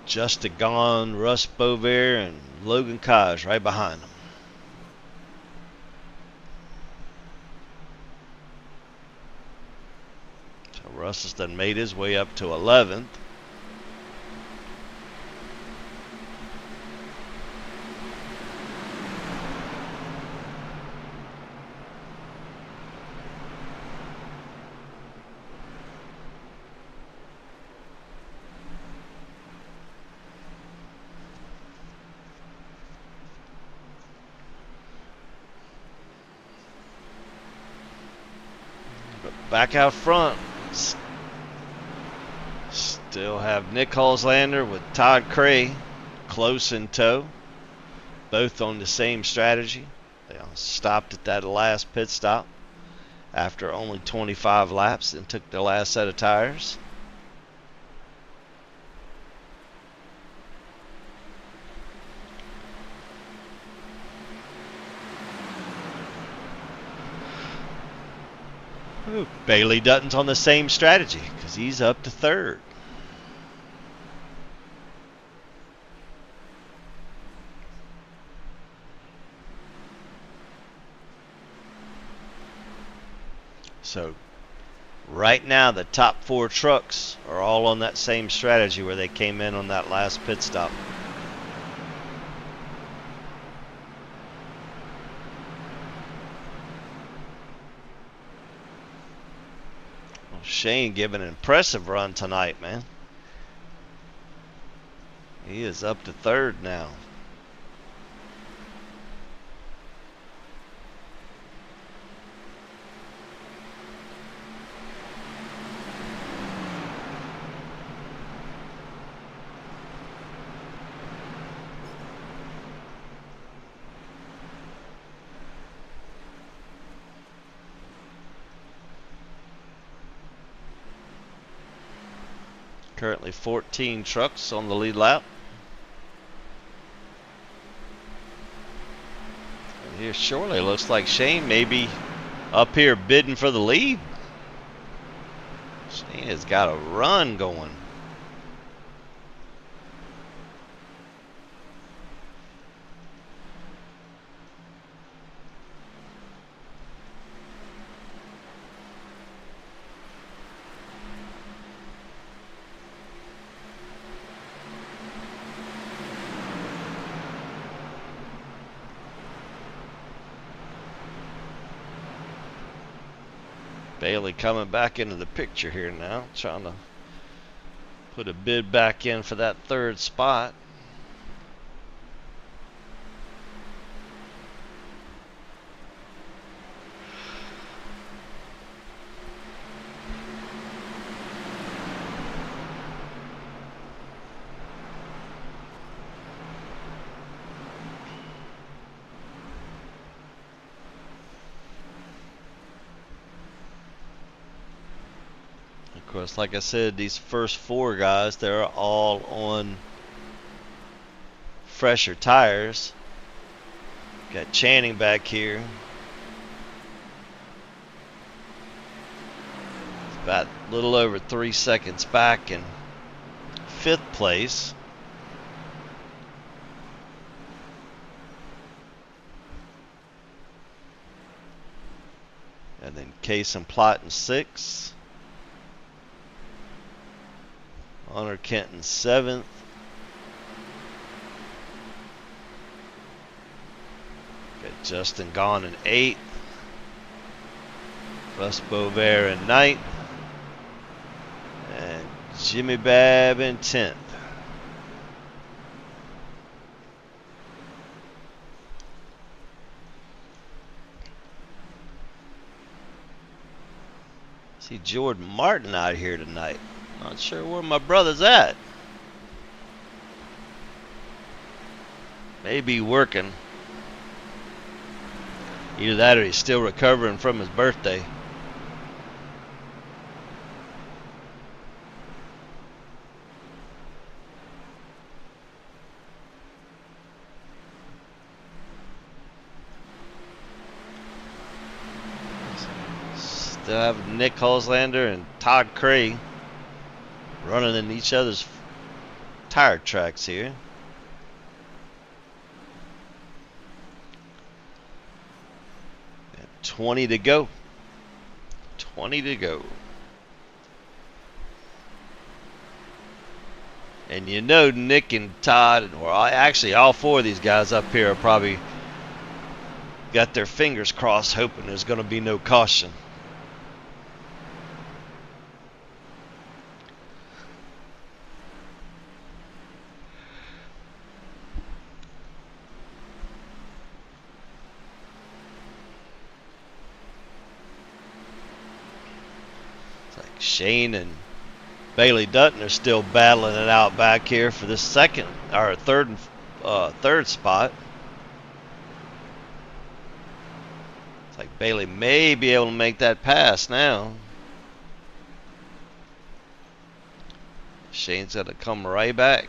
Justin Gahn, Russ Bovair, and Logan Kaj right behind them. So Russ has done made his way up to 11th. Back out front, still have Nick Holzlander with Todd Cray close in tow, both on the same strategy. They all stopped at that last pit stop after only 25 laps and took the last set of tires. Ooh, Bailey Dutton's on the same strategy because he's up to third. So right now the top 4 trucks are all on that same strategy where they came in on that last pit stop. Well, Shane giving an impressive run tonight, man. He is up to third now. Currently 14 trucks on the lead lap. And here shortly looks like Shane may be up here bidding for the lead. Shane has got a run going. Bailey coming back into the picture here now, trying to put a bid back in for that third spot. Of course, like I said, these first 4 guys, they're all on fresher tires. Got Channing back here. It's about a little over 3 seconds back in 5th place. And then Case and Plott in 6th. Honor Kenton 7th. Got Justin Gahn in 8th. Russ Bovair in 9th. And Jimmy Babb in 10th. See Jordan Martin out here tonight. Not sure where my brother's at. Maybe working. Either that or he's still recovering from his birthday. Still have Nick Holslander and Todd Cray running in each other's tire tracks here. And 20 to go. 20 to go. And you know Nick and Todd, or actually all 4 of these guys up here are probably got their fingers crossed hoping there's going to be no caution. Shane and Bailey Dutton are still battling it out back here for this second or third spot. It's Like Bailey may be able to make that pass now. Shane's got to come right back.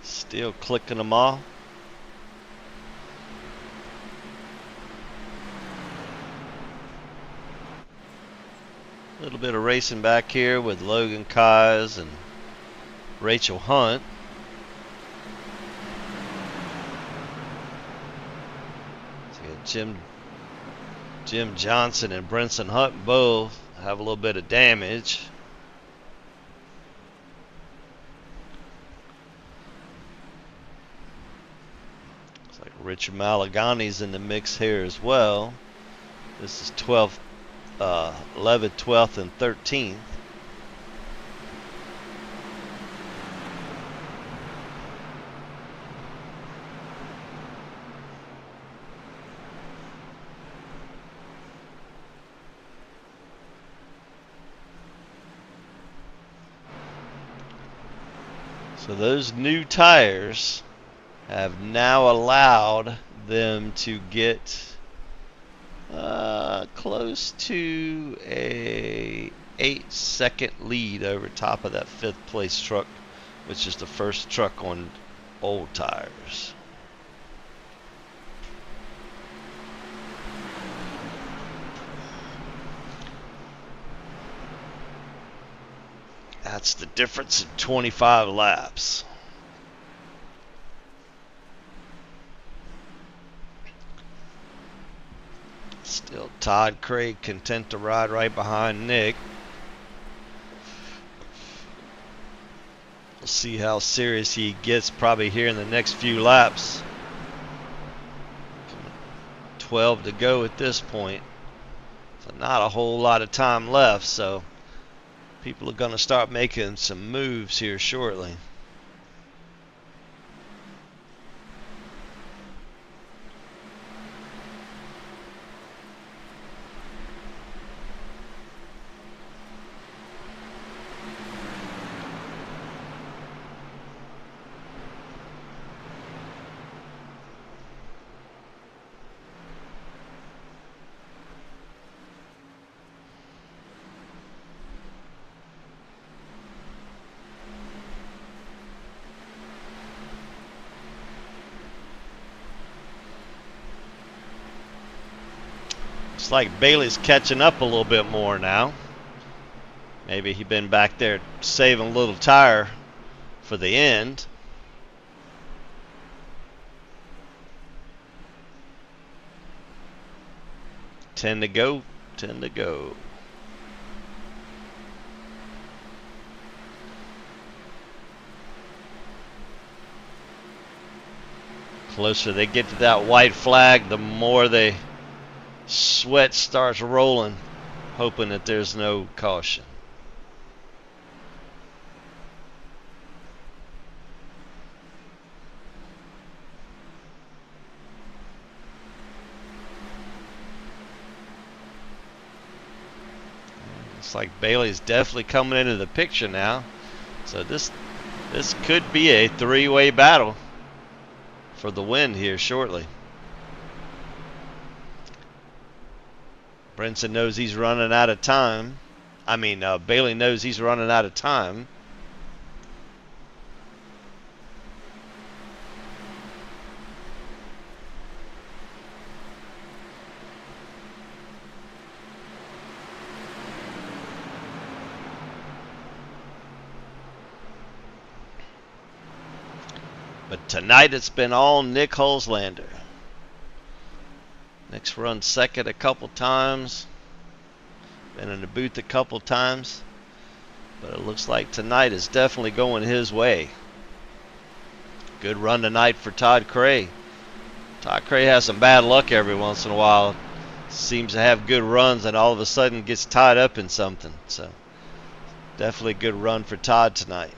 Still clicking them off. A little bit of racing back here with Logan Keyes and Rachel Hunt. So you got Jim Johnson and Brenson Hunt both have a little bit of damage. Richard Malagani's in the mix here as well. This is 12th, 11th, 12th, and 13th. So those new tires have now allowed them to get close to a 8-second lead over top of that 5th place truck, which is the first truck on old tires. That's the difference in 25 laps. Still Todd Craig content to ride right behind Nick. We'll see how serious he gets probably here in the next few laps. 12 to go at this point. So not a whole lot of time left, so people are going to start making some moves here shortly. Looks like Bailey's catching up a little bit more now. Maybe he's been back there saving a little tire for the end. Ten to go. Closer they get to that white flag, the more they sweat starts rolling, hoping that there's no caution. Looks like Bailey's definitely coming into the picture now. So this could be a three-way battle for the win here shortly. Brenson knows he's running out of time. Bailey knows he's running out of time. But tonight it's been all Nick Holzlander. Nick's run second a couple times. Been in the booth a couple times. But it looks like tonight is definitely going his way. Good run tonight for Todd Cray. Todd Cray has some bad luck every once in a while. seems to have good runs and all of a sudden gets tied up in something. So definitely a good run for Todd tonight.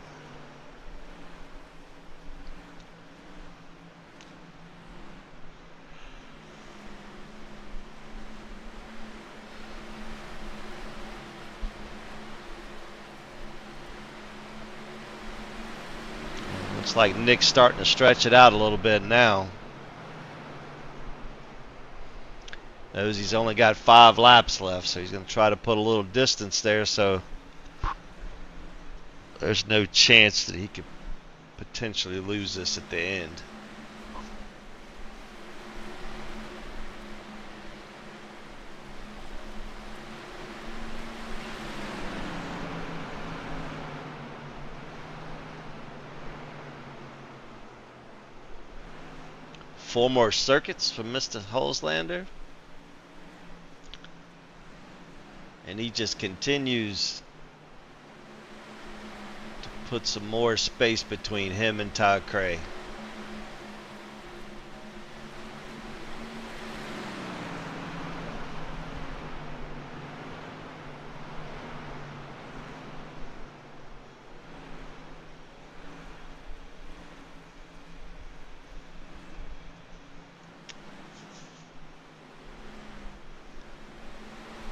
Looks like Nick's starting to stretch it out a little bit now. Knows he's only got 5 laps left, so he's going to try to put a little distance there so there's no chance that he could potentially lose this at the end. Four more circuits from Mr. Holzlander. And he just continues to put some more space between him and Todd Cray.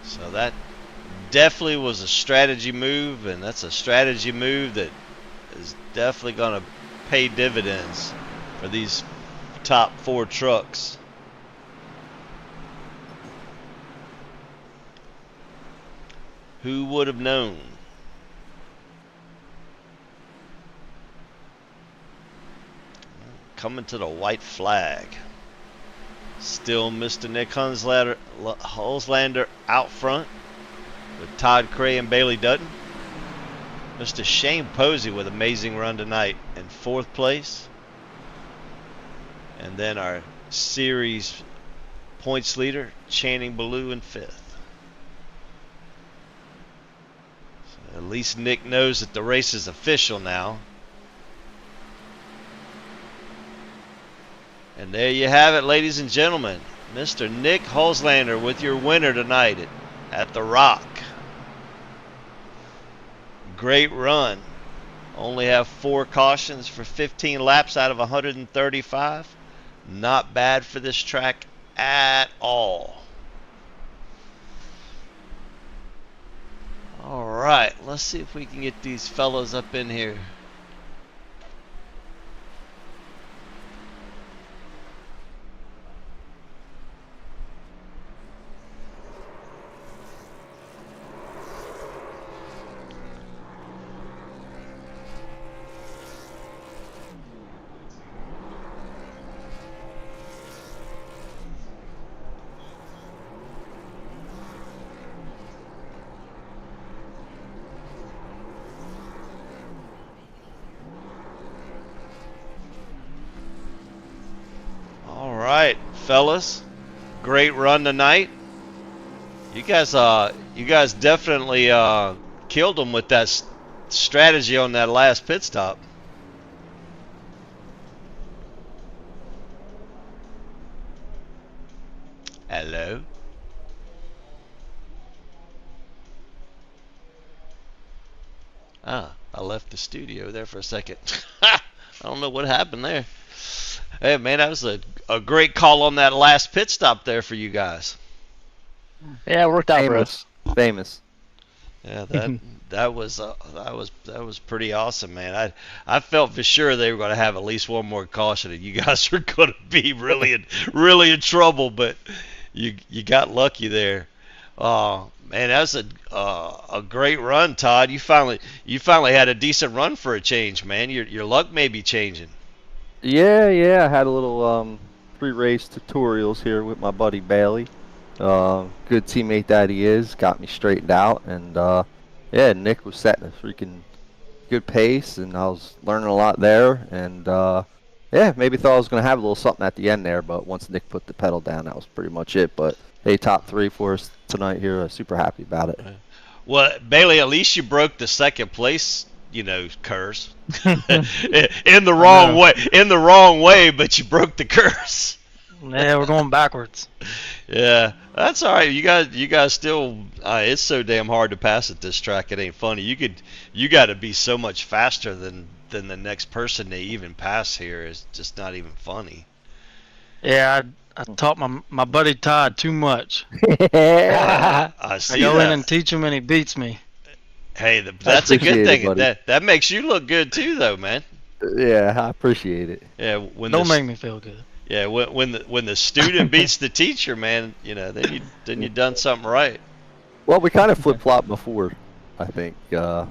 So that definitely was a strategy move, and that's a strategy move that is definitely going to pay dividends for these top 4 trucks. Who would have known? Coming to the white flag. Still Mr. Nick Holzlander out front with Todd Cray and Bailey Dutton. Mr. Shane Posey with amazing run tonight in 4th place. And then our series points leader, Channing Ballou, in 5th. So at least Nick knows that the race is official now. And there you have it, ladies and gentlemen. Mr. Nick Holzlander with your winner tonight at the Rock. Great run. Only have 4 cautions for 15 laps out of 135. Not bad for this track at all. All right, let's see if we can get these fellows up in here. All right, fellas, great run tonight. You guys definitely killed them with that strategy on that last pit stop. Hello. Ah, I left the studio there for a second. I don't know what happened there. Hey, man, that was a great call on that last pit stop there for you guys. Yeah, it worked out for us. Famous. Yeah, that was pretty awesome, man. I felt for sure they were going to have at least one more caution, and you guys were going to be really in trouble, but you got lucky there. Man, that was a great run, Todd. You finally had a decent run for a change, man. Your luck may be changing. Yeah, I had a little pre-race tutorials here with my buddy Bailey. Good teammate that he is, got me straightened out, and yeah, Nick was setting a freaking good pace, and I was learning a lot there, and yeah, maybe thought I was gonna have a little something at the end there, but once Nick put the pedal down, that was pretty much it. But hey, top 3 for us tonight here. Super happy about it. Well, Bailey, at least you broke the second place, curse. in the wrong way, but you broke the curse. Yeah, we're going backwards. Yeah, that's all right. You guys still. It's so damn hard to pass at this track. It ain't funny. You got to be so much faster than the next person they even pass here. Is just not even funny. Yeah, I taught my buddy Todd too much. I I see go in that. and teach him, and he beats me. Hey, that's a good appreciate it, thing. buddy. That makes you look good too, though, man. Yeah, I appreciate it. Yeah, when Don't the make me feel good. yeah when the student beats the teacher, man, then you done something right. Well, we kind of flip flop before, I think. Me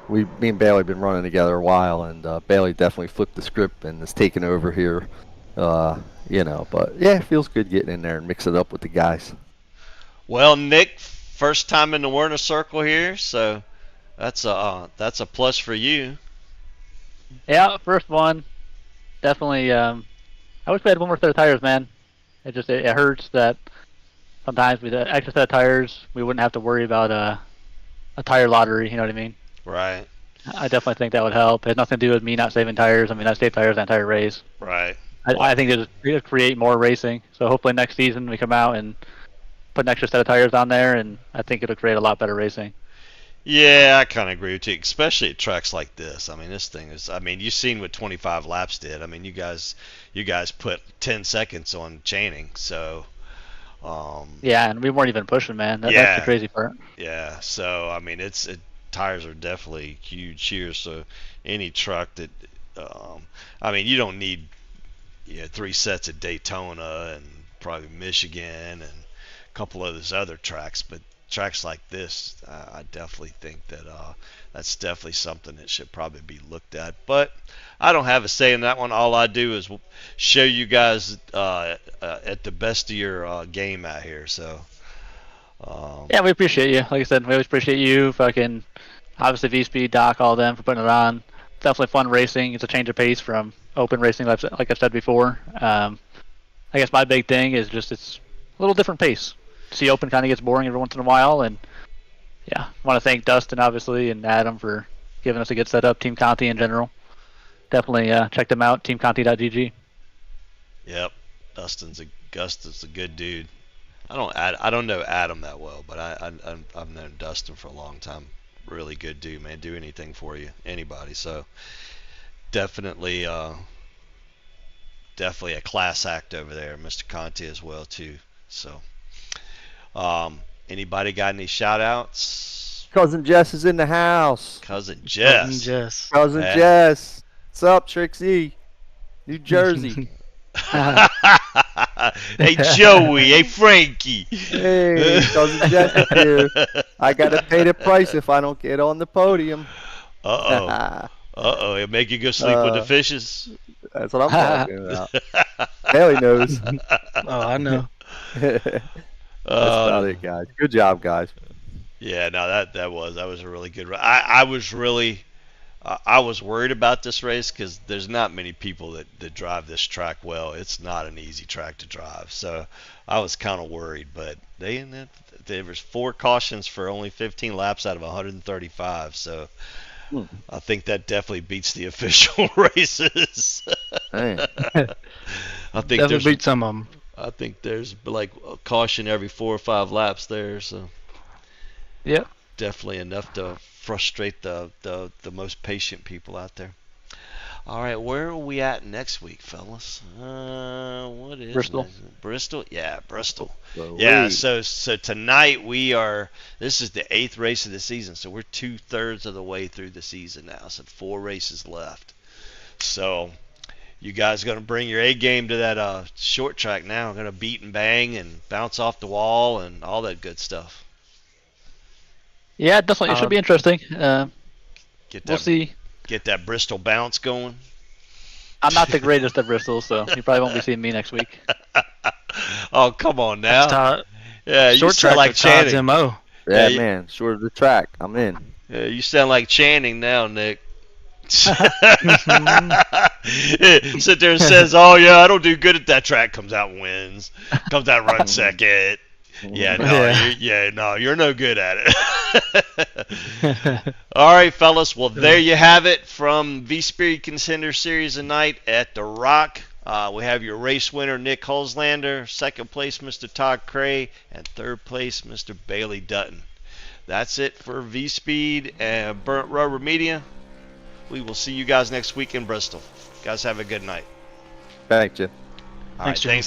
and Bailey been running together a while, and Bailey definitely flipped the script and is taking over here. But yeah, it feels good getting in there and mix it up with the guys. Well, Nick, first time in the Werner Circle here, so that's a plus for you. Yeah, first one. Definitely. I wish we had one more set of tires, man. It hurts that sometimes with the extra set of tires, we wouldn't have to worry about a tire lottery. You know what I mean? Right, I definitely think that would help. It has nothing to do with me not saving tires. I mean, I saved tires that entire race. right. I think it'll create more racing. So hopefully next season we come out and put an extra set of tires on there, and I think it'll create a lot better racing. Yeah, I kind of agree with you, especially at tracks like this. I mean, this thing is. I mean, you've seen what 25 laps did. I mean, you guys put 10 seconds on Channing, so. Yeah, and we weren't even pushing, man. That's Yeah. the crazy part. Yeah, so I mean, tires are definitely huge here. So any truck that, I mean, you don't need 3 sets at Daytona and probably Michigan and a couple of those other tracks, but tracks like this, I definitely think that that's definitely something that should probably be looked at. But I don't have a say in that one. All I do is show you guys at the best of your game out here. So. Yeah, we appreciate you. Like I said, we always appreciate you. Fucking, obviously V-Speed, Doc, all of them for putting it on. Definitely fun racing. It's a change of pace from open racing, like I've said before. I guess my big thing is just it's a little different pace. See, open kind of gets boring every once in a while, and yeah, I want to thank Dustin obviously and Adam for giving us a good setup. Team Conti in general. Definitely check them out. TeamConti.gg. Yep, Dustin's a good dude. I don't know Adam that well, but I've known Dustin for a long time. Really good dude, man. Do anything for you, anybody. So definitely a class act over there, Mr. Conti as well too. So anybody got any shout outs? Cousin Jess is in the house. Cousin Jess. Cousin Yeah. Jess. What's up, Trixie? New Jersey. Hey Joey, hey Frankie. Hey, Cousin Jess is here. I gotta pay the price if I don't get on the podium. It'll make you go sleep with the fishes. That's what I'm talking about. Haley knows. Oh, I know. That's about it, guys. Good job, guys. Yeah, no, that was a really good. I was really, I was worried about this race because there's not many people that drive this track well. It's not an easy track to drive, so I was kind of worried. But there was 4 cautions for only 15 laps out of 135, so I think that definitely beats the official races. Hey. I think Definitely beat some of them. I think there's like a caution every 4 or 5 laps there, so. Yep. Definitely enough to frustrate the most patient people out there. All right, where are we at next week, fellas? What is Bristol. next? Bristol? Yeah, Bristol. So Yeah, so tonight this is the 8th race of the season, so we're 2/3 of the way through the season now, so 4 races left. So you guys going to bring your A game to that short track now, going to beat and bang and bounce off the wall and all that good stuff. Yeah, definitely. It should be interesting. We'll see. Get that Bristol bounce going. I'm not the greatest at Bristol, so you probably won't be seeing me next week. Oh, come on now. Todd, Yeah, you short sound track like like Todd's Channing. MO. Yeah, Yeah, man. Short of the track. I'm in. Yeah, you sound like Channing now, Nick. Sit there and says, "Oh yeah, I don't do good at that track." Comes out and wins. Comes out and runs second. Yeah, no, you're no good at it. All right, fellas. Well, there you have it from V Spirit Contender Series tonight at the Rock. We have your race winner, Nick Holzlander, second place, Mr. Todd Cray, and third place, Mr. Bailey Dutton. That's it for V-Speed and Burnt Rubber Media. We will see you guys next week in Bristol. Guys, have a good night. Thanks, Jim. All right, Thanks, Jim. thanks.